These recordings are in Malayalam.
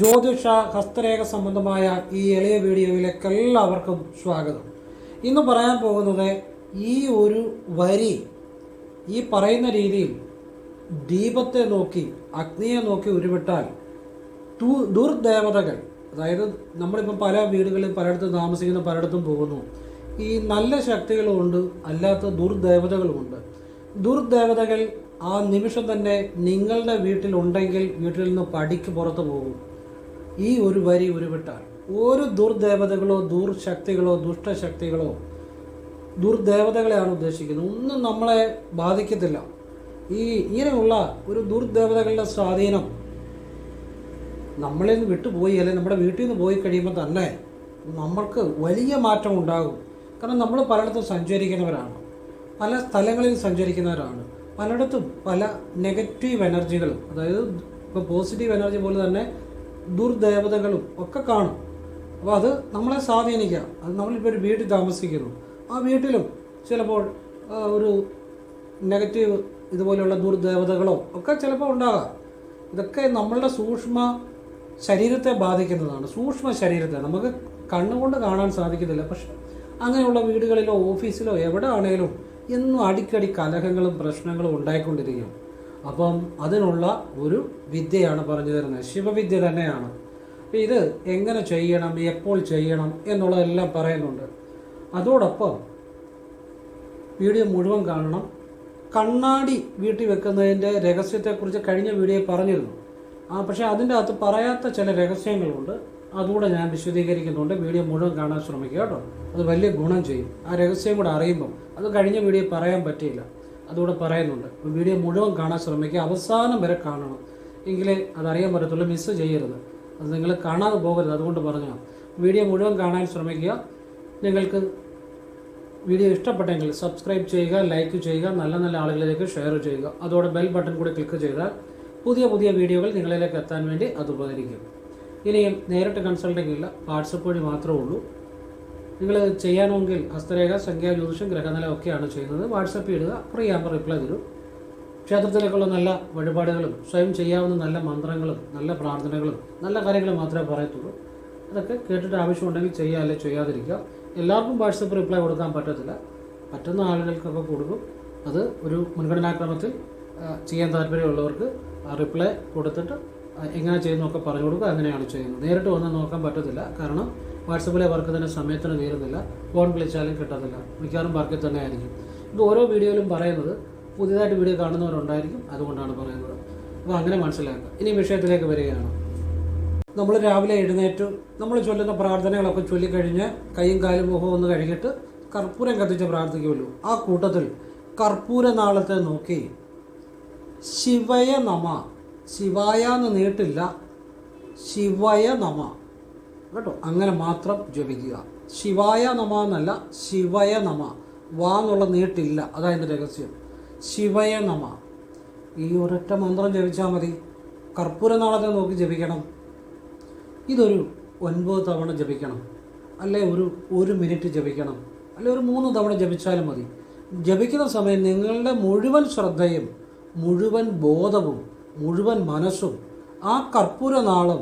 ജ്യോതിഷ ഹസ്തരേഖ സംബന്ധമായ ഈ എളിയ വീഡിയോയിലേക്ക് എല്ലാവർക്കും സ്വാഗതം. ഇന്ന് പറയാൻ പോകുന്നത് ഈ ഒരു വരി ഈ പറയുന്ന രീതിയിൽ ദീപത്തെ നോക്കി അഗ്നിയെ നോക്കി ഉരുവിട്ടാൽ ദുർദേവതകൾ, അതായത് നമ്മളിപ്പം പല വീടുകളിൽ പലയിടത്തും താമസിക്കുന്ന പലയിടത്തും പോകുന്നു, ഈ നല്ല ശക്തികളുമുണ്ട്, അല്ലാത്ത ദുർദേവതകളുമുണ്ട്. ദുർദേവതകൾ ആ നിമിഷം തന്നെ നിങ്ങളുടെ വീട്ടിലുണ്ടെങ്കിൽ വീട്ടിൽ നിന്ന് പടിക്ക് പുറത്തു പോകും. ഈ ഒരു വരി ഉരുവിട്ടാൽ ഒരു ദുർദേവതകളോ ദുർശക്തികളോ ദുഷ്ടശക്തികളോ, ദുർദേവതകളെയാണ് ഉദ്ദേശിക്കുന്നത്, ഒന്നും നമ്മളെ ബാധിക്കത്തില്ല. ഇങ്ങനെയുള്ള ഒരു ദുർദേവതകളുടെ സ്വാധീനം നമ്മളിൽ നിന്ന് വിട്ടുപോയി, അല്ലെങ്കിൽ നമ്മുടെ വീട്ടിൽ നിന്ന് പോയി കഴിയുമ്പോൾ തന്നെ നമ്മൾക്ക് വലിയ മാറ്റം ഉണ്ടാകും. കാരണം നമ്മൾ പലയിടത്തും സഞ്ചരിക്കുന്നവരാണ്, പല സ്ഥലങ്ങളിൽ സഞ്ചരിക്കുന്നവരാണ്, പലയിടത്തും പല നെഗറ്റീവ് എനർജികളും, അതായത് ഇപ്പോൾ പോസിറ്റീവ് എനർജി പോലെ തന്നെ ദുർദേവതകളും ഒക്കെ കാണും. അപ്പോൾ അത് നമ്മളെ സ്വാധീനിക്കുക. അത് നമ്മളിപ്പോൾ ഒരു വീട്ടിൽ താമസിക്കുന്നു, ആ വീട്ടിലും ചിലപ്പോൾ ഒരു നെഗറ്റീവ് ഇതുപോലെയുള്ള ദുർദേവതകളോ ഒക്കെ ചിലപ്പോൾ ഉണ്ടാകാം. ഇതൊക്കെ നമ്മളുടെ സൂക്ഷ്മ ശരീരത്തെ ബാധിക്കുന്നതാണ്. സൂക്ഷ്മ ശരീരത്തെ നമുക്ക് കണ്ണുകൊണ്ട് കാണാൻ സാധിക്കത്തില്ല, പക്ഷെ അങ്ങനെയുള്ള വീടുകളിലോ ഓഫീസിലോ എവിടെ ആണെങ്കിലും എന്നും അടിക്കടി കലഹങ്ങളും പ്രശ്നങ്ങളും ഉണ്ടായിക്കൊണ്ടിരിക്കും. അപ്പം അതിനുള്ള ഒരു വിദ്യയാണ് പറഞ്ഞു തരുന്നത്, ശിവവിദ്യ തന്നെയാണ്. ഇത് എങ്ങനെ ചെയ്യണം, എപ്പോൾ ചെയ്യണം എന്നുള്ളതെല്ലാം പറയുന്നുണ്ട്. അതോടൊപ്പം വീഡിയോ മുഴുവൻ കാണണം. കണ്ണാടി വീട്ടിൽ വെക്കുന്നതിൻ്റെ രഹസ്യത്തെക്കുറിച്ച് കഴിഞ്ഞ വീഡിയോയിൽ പറഞ്ഞിരുന്നു, പക്ഷേ അതിൻ്റെ അകത്ത് പറയാത്ത ചില രഹസ്യങ്ങളുണ്ട്, അതുകൂടെ ഞാൻ വിശദീകരിക്കുന്നുണ്ട്. വീഡിയോ മുഴുവൻ കാണാൻ ശ്രമിക്കുക കേട്ടോ, അത് വലിയ ഗുണം ചെയ്യും. ആ രഹസ്യം കൂടെ അറിയുമ്പം, അത് കഴിഞ്ഞ വീഡിയോ പറയാൻ പറ്റിയില്ല, അതുകൂടെ പറയുന്നുണ്ട്. വീഡിയോ മുഴുവൻ കാണാൻ ശ്രമിക്കുക, അവസാനം വരെ കാണണം, എങ്കിലേ അതറിയാൻ പറ്റത്തുള്ളൂ. മിസ്സ് ചെയ്യരുത്, അത് നിങ്ങൾ കാണാതെ പോകരുത്, അതുകൊണ്ട് പറഞ്ഞാൽ വീഡിയോ മുഴുവൻ കാണാൻ ശ്രമിക്കുക. നിങ്ങൾക്ക് വീഡിയോ ഇഷ്ടപ്പെട്ടെങ്കിൽ സബ്സ്ക്രൈബ് ചെയ്യുക, ലൈക്ക് ചെയ്യുക, നല്ല നല്ല ആളുകളിലേക്ക് ഷെയർ ചെയ്യുക. അതോടെ ബെൽ ബട്ടൺ കൂടി ക്ലിക്ക് ചെയ്താൽ പുതിയ പുതിയ വീഡിയോകൾ നിങ്ങളിലേക്ക് എത്താൻ വേണ്ടി അത് ഉപകരിക്കും. ഇനിയും നേരിട്ട് കൺസൾട്ടിംഗ് ഇല്ല, വാട്സപ്പ് വഴി മാത്രമേ ഉള്ളൂ. നിങ്ങൾ ചെയ്യാമെങ്കിൽ ഹസ്തരേഖ, സംഖ്യാ, ജ്യോതിഷം, ഗ്രഹനില ഒക്കെയാണ് ചെയ്യുന്നത്. വാട്സപ്പിൽ ഇടുക, ഫ്രീ ആകുമ്പോൾ റിപ്ലൈ തരും. ക്ഷേത്രത്തിലേക്കുള്ള നല്ല വഴിപാടുകളും സ്വയം ചെയ്യാവുന്ന നല്ല മന്ത്രങ്ങളും നല്ല പ്രാർത്ഥനകളും നല്ല കാര്യങ്ങളും മാത്രമേ പറയത്തുള്ളൂ. അതൊക്കെ കേട്ടിട്ട് ആവശ്യമുണ്ടെങ്കിൽ ചെയ്യുക, അല്ലെ ചെയ്യാതിരിക്കുക. എല്ലാവർക്കും വാട്സപ്പ് റിപ്ലൈ കൊടുക്കാൻ പറ്റത്തില്ല, പറ്റുന്ന ആളുകൾക്കൊക്കെ കൊടുക്കും. അത് ഒരു മുൻഗണനാക്രമത്തിൽ ചെയ്യാൻ താല്പര്യമുള്ളവർക്ക് റിപ്ലൈ കൊടുത്തിട്ട് എങ്ങനെ ചെയ്യുന്നതൊക്കെ പറഞ്ഞു കൊടുക്കുക. അങ്ങനെയാണ് ചെയ്യുന്നത്. നേരിട്ട് വന്ന് നോക്കാൻ പറ്റത്തില്ല, കാരണം വാട്സപ്പിലെ വർക്ക് തന്നെ സമയത്തിന് തീരുന്നില്ല, ഫോൺ വിളിച്ചാലും കിട്ടത്തില്ല, മിക്കവാറും വർക്കിൽ തന്നെ ആയിരിക്കും. ഇത് ഓരോ വീഡിയോയിലും പറയുന്നത് പുതിയതായിട്ട് വീഡിയോ കാണുന്നവരുണ്ടായിരിക്കും, അതുകൊണ്ടാണ് പറയുന്നത്. അപ്പോൾ അങ്ങനെ മനസ്സിലാക്കുക. ഇനി വിഷയത്തിലേക്ക് വരികയാണ്. നമ്മൾ രാവിലെ എഴുന്നേറ്റ് നമ്മൾ ചൊല്ലുന്ന പ്രാർത്ഥനകളൊക്കെ ചൊല്ലിക്കഴിഞ്ഞ് കൈയും കാലും മുഖവും ഒന്ന് കഴുകിയിട്ട് കർപ്പൂരം കത്തിച്ച് പ്രാർത്ഥിക്കുമല്ലോ. ആ കൂട്ടത്തിൽ കർപ്പൂരനാളത്തെ നോക്കി ശിവയ നമ, ശിവായ എന്ന് നീട്ടില്ല, ശിവയ നമ കേട്ടോ, അങ്ങനെ മാത്രം ജപിക്കുക. ശിവായ നമ എന്നല്ല, ശിവയ നമ, വാ എന്നുള്ള നീട്ടില്ല, അതതിൻ്റെ രഹസ്യം. ശിവയ നമ, ഈ ഒരൊറ്റ മന്ത്രം ജപിച്ചാൽ മതി. കർപ്പൂരനാളത്തെ നോക്കി ജപിക്കണം. ഇതൊരു 9 തവണ ജപിക്കണം, അല്ലെ ഒരു മിനിറ്റ് ജപിക്കണം, അല്ലെ ഒരു 3 തവണ ജപിച്ചാലും മതി. ജപിക്കുന്ന സമയം നിങ്ങളുടെ മുഴുവൻ ശ്രദ്ധയും മുഴുവൻ ബോധവും മുഴുവൻ മനസ്സും ആ കർപ്പൂരനാളം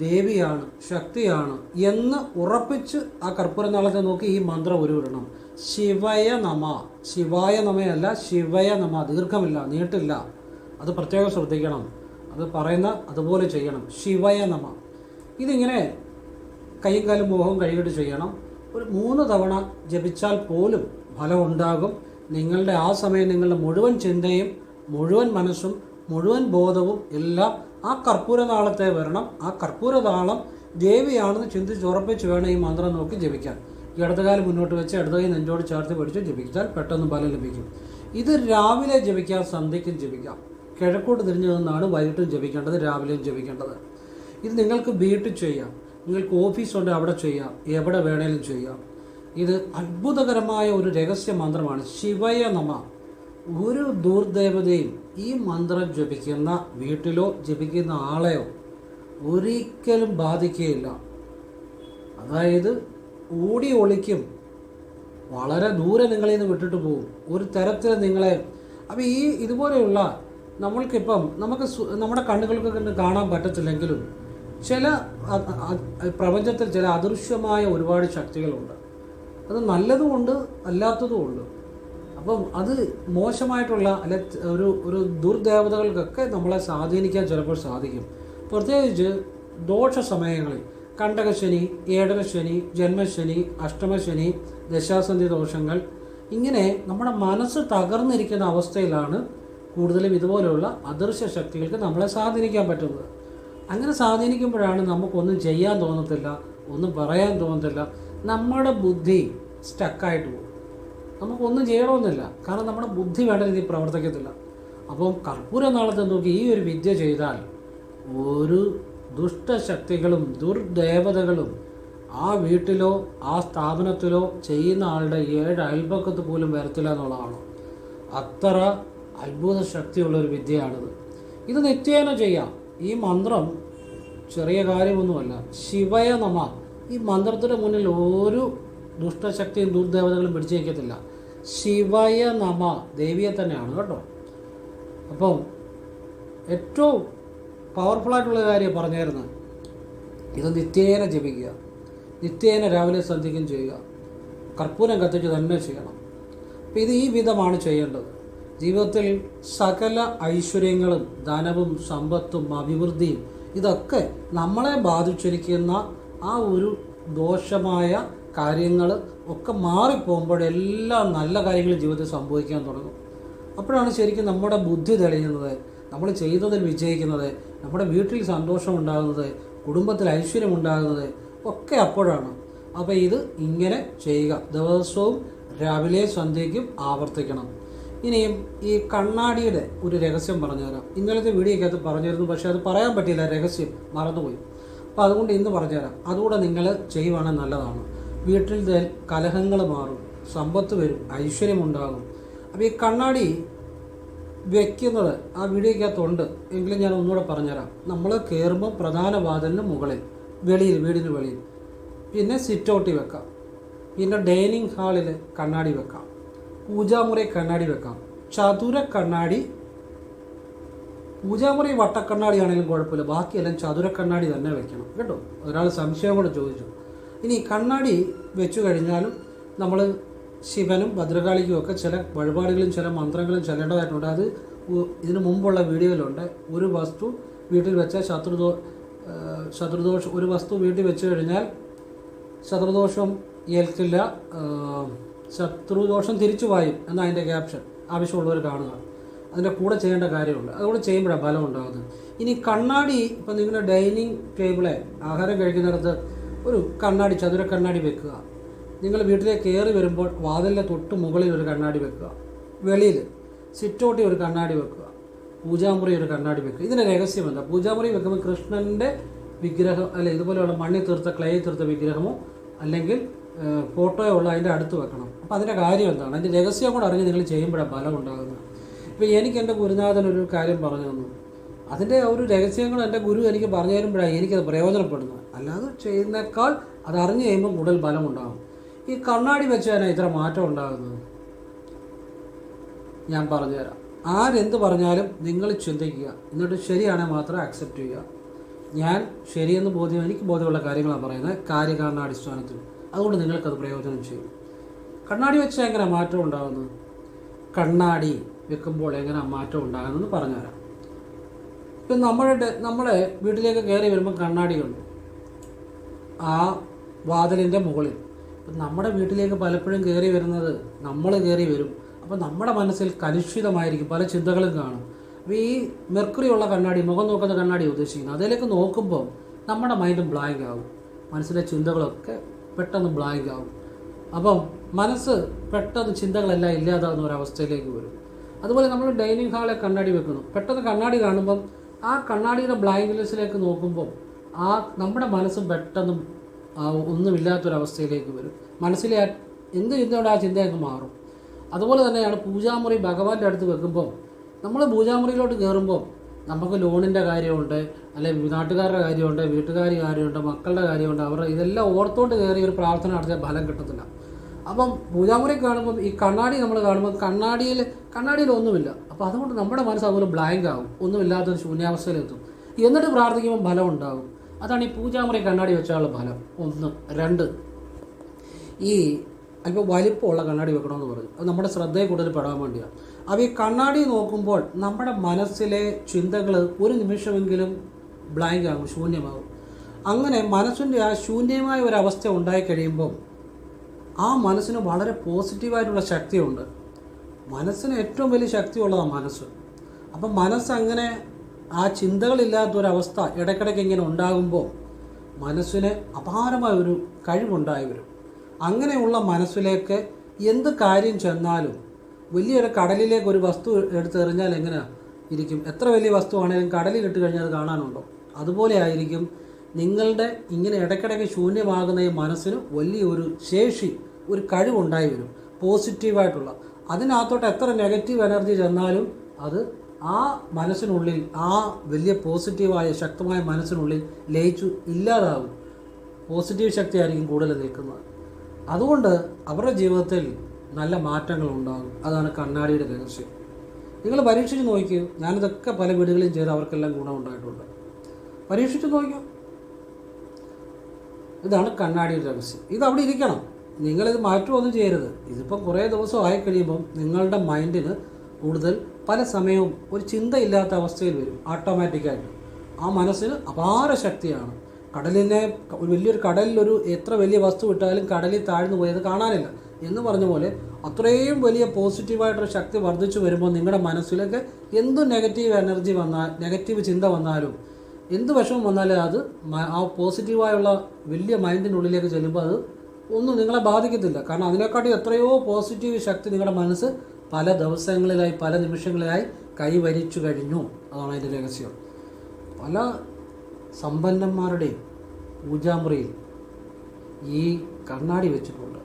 ദേവിയാണ്, ശക്തിയാണ് എന്ന് ഉറപ്പിച്ച് ആ കർപ്പൂരനാളത്തെ നോക്കി ഈ മന്ത്രം ഉരുവിടണം. ശിവയ നമ, ശിവായ നമയല്ല, ശിവയ നമ, ദീർഘമില്ല, നീട്ടില്ല, അത് പ്രത്യേകം ശ്രദ്ധിക്കണം. അത് പറയുന്ന അതുപോലെ ചെയ്യണം. ശിവയ നമ. ഇതിങ്ങനെ കൈയും കാലും മുഖവും കഴുകിയിട്ട് ചെയ്യണം. ഒരു 3 തവണ ജപിച്ചാൽ പോലും ഫലം ഉണ്ടാകും. നിങ്ങളുടെ ആ സമയം നിങ്ങളുടെ മുഴുവൻ ചിന്തയും മുഴുവൻ മനസ്സും മുഴുവൻ ബോധവും എല്ലാം ആ കർപ്പൂരനാളത്തെ വരണം. ആ കർപ്പൂരനാളം ദേവിയാണെന്ന് ചിന്തിച്ചുറപ്പിച്ച് വേണം ഈ മന്ത്രം നോക്കി ജപിക്കാൻ. ഈ ഇടതുകാലം മുന്നോട്ട് വെച്ച് ഇടതുകൈ നെഞ്ചോട് ചേർത്ത് പിടിച്ച് ജപിച്ചാൽ പെട്ടെന്ന് ഫലം ലഭിക്കും. ഇത് രാവിലെ ജപിക്കാം, സന്ധ്യയ്ക്കും ജപിക്കാം. കിഴക്കോട്ട് തിരിഞ്ഞു നിന്നാണ് വൈകിട്ടും ജപിക്കേണ്ടത്, രാവിലെയും ജപിക്കേണ്ടത്. ഇത് നിങ്ങൾക്ക് വീട്ടിൽ ചെയ്യാം, നിങ്ങൾക്ക് ഓഫീസുണ്ട് അവിടെ ചെയ്യാം, എവിടെ വേണേലും ചെയ്യാം. ഇത് അത്ഭുതകരമായ ഒരു രഹസ്യ മന്ത്രമാണ്. ശിവയ നമ. ഒരു ദുർദേവതയും ഈ മന്ത്രം ജപിക്കുന്ന വീട്ടിലോ ജപിക്കുന്ന ആളെയോ ഒരിക്കലും ബാധിക്കുകയില്ല. അതായത് ഓടി ഒളിക്കും, വളരെ ദൂരെ നിങ്ങളിൽ നിന്ന് വിട്ടിട്ട് പോകും, ഒരു തരത്തിൽ നിങ്ങളെ. അപ്പോൾ ഇതുപോലെയുള്ള നമ്മൾക്കിപ്പം നമുക്ക് നമ്മുടെ കണ്ണുകൾക്ക് കാണാൻ പറ്റത്തില്ലെങ്കിലും ചില പ്രപഞ്ചത്തിൽ ചില അദൃശ്യമായ ഒരുപാട് ശക്തികളുണ്ട്. അത് നല്ലതുമുണ്ട് അല്ലാത്തതുമുണ്ട്. അപ്പം അത് മോശമായിട്ടുള്ള അല്ലെ ഒരു ദുർദേവതകൾക്കൊക്കെ നമ്മളെ സ്വാധീനിക്കാൻ ചിലപ്പോൾ സാധിക്കും. പ്രത്യേകിച്ച് ദോഷ സമയങ്ങളിൽ കണ്ടകശനി, ഏഴരശനി, ജന്മശനി, അഷ്ടമശനി, ദശാസന്ധി ദോഷങ്ങൾ, ഇങ്ങനെ നമ്മുടെ മനസ്സ് തകർന്നിരിക്കുന്ന അവസ്ഥയിലാണ് കൂടുതലും ഇതുപോലെയുള്ള അദൃശ്യ ശക്തികൾക്ക് നമ്മളെ സ്വാധീനിക്കാൻ പറ്റുന്നത്. അങ്ങനെ സ്വാധീനിക്കുമ്പോഴാണ് നമുക്കൊന്നും ചെയ്യാൻ തോന്നത്തില്ല, ഒന്നും പറയാൻ തോന്നത്തില്ല, നമ്മുടെ ബുദ്ധി സ്റ്റക്കായിട്ട് പോകും. നമുക്കൊന്നും ചെയ്യണമെന്നില്ല, കാരണം നമ്മുടെ ബുദ്ധി വേണ്ട രീതിയിൽ പ്രവർത്തിക്കത്തില്ല. അപ്പം കർപ്പൂര നാളത്തെ നോക്കി ഈ ഒരു വിദ്യ ചെയ്താൽ ഒരു ദുഷ്ടശക്തികളും ദുർദേവതകളും ആ വീട്ടിലോ ആ സ്ഥാപനത്തിലോ ചെയ്യുന്ന ആളുടെ 7 അയൽപക്കത്ത് പോലും വരത്തില്ല എന്നുള്ളതാണ്. അത്ര അത്ഭുത ശക്തിയുള്ളൊരു വിദ്യയാണിത്. ഇത് നിത്യേന ചെയ്യാം. ഈ മന്ത്രം ചെറിയ കാര്യമൊന്നുമല്ല. ശിവയ നമ. ഈ മന്ത്രത്തിന് മുന്നിൽ ഒരു ദുഷ്ടശക്തിയും ദുർദേവതകളും പിടിച്ചു വയ്ക്കത്തില്ല. ശിവയ നമ, ദേവിയെ തന്നെയാണ് കേട്ടോ. അപ്പം ഏറ്റവും പവർഫുള്ളായിട്ടുള്ള കാര്യം പറഞ്ഞായിരുന്നു, ഇത് നിത്യേന ജപിക്കുക, നിത്യേന രാവിലെ സന്ധ്യയ്ക്കും ചെയ്യുക, കർപ്പൂരം കത്തിച്ച് തന്നെ ചെയ്യണം. അപ്പം ഇത് ഈ വിധമാണ് ചെയ്യേണ്ടത്. ജീവിതത്തിൽ സകല ഐശ്വര്യങ്ങളും ധനവും സമ്പത്തും അഭിവൃദ്ധിയും ഇതൊക്കെ നമ്മളെ ബാധിച്ചിരിക്കുന്ന ആ ഒരു ദോഷമായ കാര്യങ്ങൾ ഒക്കെ മാറിപ്പോകുമ്പോഴെല്ലാം നല്ല കാര്യങ്ങൾ ജീവിതത്തിൽ സംഭവിക്കാൻ തുടങ്ങും. അപ്പോഴാണ് ശരിക്കും നമ്മുടെ ബുദ്ധി തെളിയുന്നത്, നമ്മൾ ചെയ്തതിൽ വിജയിക്കുന്നത്, നമ്മുടെ വീട്ടിൽ സന്തോഷം ഉണ്ടാകുന്നത്, കുടുംബത്തിൽ ഐശ്വര്യം ഉണ്ടാകുന്നത് ഒക്കെ അപ്പോഴാണ്. അപ്പോൾ ഇത് ഇങ്ങനെ ചെയ്യുക, ദിവസവും രാവിലെ സന്ധ്യയ്ക്കും ആവർത്തിക്കണം. ഇനിയും ഈ കണ്ണാടിയുടെ ഒരു രഹസ്യം പറഞ്ഞുതരാം. ഇന്നലത്തെ വീഡിയോക്കകത്ത് പറഞ്ഞിരുന്നു, പക്ഷേ അത് പറയാൻ പറ്റിയില്ല, രഹസ്യം മറന്നുപോയി. അപ്പോൾ അതുകൊണ്ട് ഇന്ന് പറഞ്ഞുതരാം. അതുകൂടെ നിങ്ങൾ ചെയ്യുവാണെങ്കിൽ നല്ലതാണ്. വീട്ടിൽ കലഹങ്ങൾ മാറും, സമ്പത്ത് വരും, ഐശ്വര്യമുണ്ടാകും. അപ്പോൾ ഈ കണ്ണാടി വയ്ക്കുന്നത് ആ വീഡിയോക്കകത്തുണ്ട്, എങ്കിലും ഞാൻ ഒന്നുകൂടെ പറഞ്ഞുതരാം. നമ്മൾ കയറുമ്പോൾ പ്രധാന വാതിലിന് മുകളിൽ, വെളിയിൽ, വീടിന് വെളിയിൽ, പിന്നെ സിറ്റൗട്ടിൽ വെക്കാം, പിന്നെ ഡൈനിങ് ഹാളിൽ കണ്ണാടി വെക്കാം, പൂജാമുറി കണ്ണാടി വെക്കാം, ചതുര കണ്ണാടി, പൂജാമുറി വട്ടക്കണ്ണാടി ആണെങ്കിലും കുഴപ്പമില്ല, ബാക്കിയെല്ലാം ചതുര കണ്ണാടി തന്നെ വെക്കണം കേട്ടോ. ഒരാൾ സംശയം കൂടെ ചോദിച്ചു. ഇനി കണ്ണാടി വെച്ചു കഴിഞ്ഞാലും നമ്മൾ ശിവനും ഭദ്രകാളിക്കും ഒക്കെ ചില വഴിപാടുകളും ചില മന്ത്രങ്ങളും ചെല്ലേണ്ടതായിട്ടുണ്ട്. അത് ഇതിനു മുമ്പുള്ള വീഡിയോയിലുണ്ട്. ഒരു വസ്തു വീട്ടിൽ വെച്ചാൽ ശത്രുദോഷം, ഒരു വസ്തു വീട്ടിൽ വെച്ച് കഴിഞ്ഞാൽ ശത്രുദോഷം ഏൽക്കില്ല, ശത്രുദോഷം തിരിച്ചു പായും എന്നതിൻ്റെ ക്യാപ്ഷൻ. ആവശ്യമുള്ളവർ കാണുക. അതിൻ്റെ കൂടെ ചെയ്യേണ്ട കാര്യമുണ്ട്. അതുകൂടെ ചെയ്യുമ്പോഴാണ് ഫലം ഉണ്ടാകുന്നത്. ഇനി കണ്ണാടി, ഇപ്പം നിങ്ങളുടെ ഡൈനിങ് ടേബിളെ ആഹാരം കഴിക്കുന്നിടത്ത് ഒരു കണ്ണാടി, ചതുര കണ്ണാടി വെക്കുക. നിങ്ങൾ വീട്ടിലേക്ക് കയറി വരുമ്പോൾ വാതിലിൻ്റെ തൊട്ട് മുകളിൽ ഒരു കണ്ണാടി വെക്കുക, വെളിയിൽ സിറ്റൗട്ടിൽ ഒരു കണ്ണാടി വെക്കുക, പൂജാമുറി ഒരു കണ്ണാടി വെക്കുക. ഇതിൻ്റെ രഹസ്യം എന്താ? പൂജാമുറി വെക്കുമ്പോൾ കൃഷ്ണൻ്റെ വിഗ്രഹം, അല്ലെ ഇതുപോലെയുള്ള മണ്ണിൽ തീർത്ത, ക്ലേ തീർത്ത വിഗ്രഹമോ അല്ലെങ്കിൽ ഫോട്ടോയോ ഉള്ള അതിൻ്റെ അടുത്ത് വെക്കണം. അപ്പോൾ അതിൻ്റെ കാര്യം എന്താണ്? അതിൻ്റെ രഹസ്യം കൂടെ അറിഞ്ഞ് നിങ്ങൾ ചെയ്യുമ്പോഴാണ് ഫലം ഉണ്ടാകുന്നത്. ഇപ്പോൾ എനിക്ക് എൻ്റെ ഗുരുനാഥൻ ഒരു കാര്യം പറഞ്ഞു തന്നു. അതിൻ്റെ ഒരു രഹസ്യങ്ങൾ എൻ്റെ ഗുരു എനിക്ക് പറഞ്ഞു തരുമ്പോഴാണ് എനിക്കത് പ്രയോജനപ്പെടുന്നത്. അല്ലാതെ ചെയ്യുന്നേക്കാൾ അത് അറിഞ്ഞു കഴിയുമ്പോൾ കൂടുതൽ ഫലം ഉണ്ടാകും. ഈ കണ്ണാടി വെച്ചാണ് ഇത്ര മാറ്റം ഉണ്ടാകുന്നത്. ഞാൻ പറഞ്ഞുതരാം. ആരെന്ത് പറഞ്ഞാലും നിങ്ങൾ ചിന്തിക്കുക, എന്നിട്ട് ശരിയാണെങ്കിൽ മാത്രം അക്സെപ്റ്റ് ചെയ്യുക. ഞാൻ ശരിയെന്ന് എനിക്ക് ബോധ്യമുള്ള കാര്യങ്ങളാണ് പറയുന്നത്, കാര്യകാരണാടിസ്ഥാനത്തിൽ. അതുകൊണ്ട് നിങ്ങൾക്കത് പ്രയോജനം ചെയ്യും. കണ്ണാടി വെച്ചാൽ എങ്ങനെ മാറ്റം ഉണ്ടാകുന്നത്? കണ്ണാടി വെക്കുമ്പോൾ എങ്ങനെ മാറ്റം ഉണ്ടാകുന്നതെന്ന് പറഞ്ഞുതരാം. ഇപ്പം നമ്മുടെ വീട്ടിലേക്ക് കയറി വരുമ്പോൾ കണ്ണാടിയുണ്ട് ആ വാതിലിൻ്റെ മുകളിൽ. ഇപ്പം നമ്മുടെ വീട്ടിലേക്ക് പലപ്പോഴും കയറി വരുന്നത് നമ്മൾ കയറി വരും. അപ്പോൾ നമ്മുടെ മനസ്സിൽ കലുഷിതമായിരിക്കും, പല ചിന്തകളും കാണും. അപ്പോൾ ഈ മെർക്കുറി ഉള്ള കണ്ണാടി, മുഖം നോക്കുന്ന കണ്ണാടി ഉദ്ദേശിക്കുന്നത്, അതിലേക്ക് നോക്കുമ്പോൾ നമ്മുടെ മൈൻഡ് ബ്ലാങ്ക് ആകും, മനസ്സിലെ ചിന്തകളൊക്കെ പെട്ടെന്ന് ബ്ലാങ്ക് ആകും. അപ്പം മനസ്സ് പെട്ടെന്ന് ചിന്തകളെല്ലാം ഇല്ലാതാകുന്ന ഒരവസ്ഥയിലേക്ക് വരും. അതുപോലെ നമ്മൾ ഡൈനിങ് ഹാളിൽ കണ്ണാടി വെക്കുന്നു. പെട്ടെന്ന് കണ്ണാടി കാണുമ്പം ആ കണ്ണാടിയുടെ ബ്ലൈൻഡ്നെസ്സിലേക്ക് നോക്കുമ്പോൾ ആ നമ്മുടെ മനസ്സ് പെട്ടെന്ന് ഒന്നുമില്ലാത്തൊരവസ്ഥയിലേക്ക് വരും. മനസ്സിലെ എന്ത് ചിന്തയോടെ ആ ചിന്തയൊക്കെ മാറും. അതുപോലെ തന്നെയാണ് പൂജാമുറി ഭഗവാന്റെ അടുത്ത് വെക്കുമ്പോൾ, നമ്മൾ പൂജാമുറിയിലോട്ട് കയറുമ്പോൾ നമുക്ക് ലോണിൻ്റെ കാര്യമുണ്ട്, അല്ലെങ്കിൽ നാട്ടുകാരുടെ കാര്യമുണ്ട്, വീട്ടുകാരുടെ കാര്യമുണ്ട്, മക്കളുടെ കാര്യമുണ്ട്, അവരുടെ ഇതെല്ലാം ഓർത്തോട്ട് കയറി ഒരു പ്രാർത്ഥന നടത്തിയാൽ ഫലം കിട്ടത്തില്ല. അപ്പം പൂജാമുറി കാണുമ്പം ഈ കണ്ണാടി നമ്മൾ കാണുമ്പോൾ കണ്ണാടിയിൽ ഒന്നുമില്ല. അപ്പോൾ അതുകൊണ്ട് നമ്മുടെ മനസ്സ് അതുപോലെ ബ്ലാങ്ക് ആകും, ഒന്നുമില്ലാത്തൊരു ശൂന്യാവസ്ഥയിലെത്തും. എന്നിട്ട് പ്രാർത്ഥിക്കുമ്പോൾ ഫലം ഉണ്ടാകും. അതാണ് ഈ പൂജാമുറി കണ്ണാടി വെച്ചാലുള്ള ഫലം. 1. 2, ഈ അല്പം വലിപ്പമുള്ള കണ്ണാടി വെക്കണമെന്ന് പറഞ്ഞു. അത് നമ്മുടെ ശ്രദ്ധയെ കൂടുതൽ പെടാൻ വേണ്ടിയാണ്. അപ്പോൾ ഈ കണ്ണാടി നോക്കുമ്പോൾ നമ്മുടെ മനസ്സിലെ ചിന്തകൾ ഒരു നിമിഷമെങ്കിലും ബ്ലാങ്ക് ആകും, ശൂന്യമാകും. അങ്ങനെ മനസ്സിൻ്റെ ആ ശൂന്യമായ ഒരവസ്ഥ ഉണ്ടായിക്കഴിയുമ്പം ആ മനസ്സിന് വളരെ പോസിറ്റീവായിട്ടുള്ള ശക്തിയുണ്ട്. മനസ്സിന് ഏറ്റവും വലിയ ശക്തിയുള്ളതാണ് മനസ്സ്. അപ്പം മനസ്സങ്ങനെ ആ ചിന്തകളില്ലാത്തൊരവസ്ഥ ഇടയ്ക്കിടയ്ക്ക് ഇങ്ങനെ ഉണ്ടാകുമ്പോൾ മനസ്സിന് അപാരമായ ഒരു കഴിവുണ്ടായി വരും. അങ്ങനെയുള്ള മനസ്സിലേക്ക് എന്ത് കാര്യം ചെന്നാലും, വലിയൊരു കടലിലേക്ക് ഒരു വസ്തു എടുത്തെറിഞ്ഞാൽ എങ്ങനെ ഇരിക്കും? എത്ര വലിയ വസ്തുവാണെങ്കിലും കടലിലിട്ട് കഴിഞ്ഞാൽ അത് കാണാനുണ്ടോ? അതുപോലെ ആയിരിക്കും നിങ്ങളുടെ ഇങ്ങനെ ഇടയ്ക്കിടയ്ക്ക് ശൂന്യമാകുന്ന ഈ മനസ്സിന് വലിയൊരു ശേഷി, ഒരു കഴിവുണ്ടായി വരും, പോസിറ്റീവായിട്ടുള്ള. അതിനകത്തോട്ട് എത്ര നെഗറ്റീവ് എനർജി ചെന്നാലും അത് ആ മനസ്സിനുള്ളിൽ, ആ വലിയ പോസിറ്റീവായ ശക്തമായ മനസ്സിനുള്ളിൽ ലയിച്ചു ഇല്ലാതാകും. പോസിറ്റീവ് ശക്തി ആയിരിക്കും കൂടുതൽ നിൽക്കുന്നത്. അതുകൊണ്ട് അവരുടെ ജീവിതത്തിൽ നല്ല മാറ്റങ്ങൾ ഉണ്ടാകും. അതാണ് കണ്ണാടിയുടെ രഹസ്യം. നിങ്ങൾ പരീക്ഷിച്ച് നോക്കൂ. ഞാനിതൊക്കെ പല വീടുകളിലും ചെയ്ത് അവർക്കെല്ലാം ഗുണമുണ്ടായിട്ടുണ്ട്. പരീക്ഷിച്ച് നോക്കൂ. ഇതാണ് കണ്ണാടിയുടെ രഹസ്യം. ഇത് അവിടെ ഇരിക്കണം. നിങ്ങളിത് മാറ്റുമൊന്നും ചെയ്യരുത്. ഇതിപ്പം കുറേ ദിവസം ആയിക്കഴിയുമ്പം നിങ്ങളുടെ മൈൻഡിന് കൂടുതൽ പല സമയവും ഒരു ചിന്തയില്ലാത്ത അവസ്ഥയിൽ വരും ഓട്ടോമാറ്റിക്കായിട്ട്. ആ മനസ്സിന് അപാര ശക്തിയാണ്. കടലിനെ, ഒരു വലിയൊരു കടലിലൊരു എത്ര വലിയ വസ്തു ഇട്ടാലും കടലിൽ താഴ്ന്നു പോയത് കാണാനില്ല എന്ന് പറഞ്ഞ പോലെ അത്രയും വലിയ പോസിറ്റീവായിട്ടൊരു ശക്തി വർദ്ധിച്ചു വരുമ്പോൾ നിങ്ങളുടെ മനസ്സിലേക്ക് എന്ത് നെഗറ്റീവ് എനർജി വന്നാൽ, നെഗറ്റീവ് ചിന്ത വന്നാലും, എന്ത് വിഷമം വന്നാലും അത് ആ പോസിറ്റീവായുള്ള വലിയ മൈൻഡിനുള്ളിലേക്ക് ചെല്ലുമ്പോൾ അത് ഒന്നും നിങ്ങളെ ബാധിക്കത്തില്ല. കാരണം അതിനെക്കാട്ടി എത്രയോ പോസിറ്റീവ് ശക്തി നിങ്ങളുടെ മനസ്സ് പല ദിവസങ്ങളിലായി, പല നിമിഷങ്ങളിലായി കൈവരിച്ചു കഴിഞ്ഞു. അതാണ് അതിൻ്റെ രഹസ്യം. പല സമ്പന്നന്മാരുടെയും പൂജാമുറിയിൽ ഈ കണ്ണാടി വെച്ചിട്ടുണ്ട്.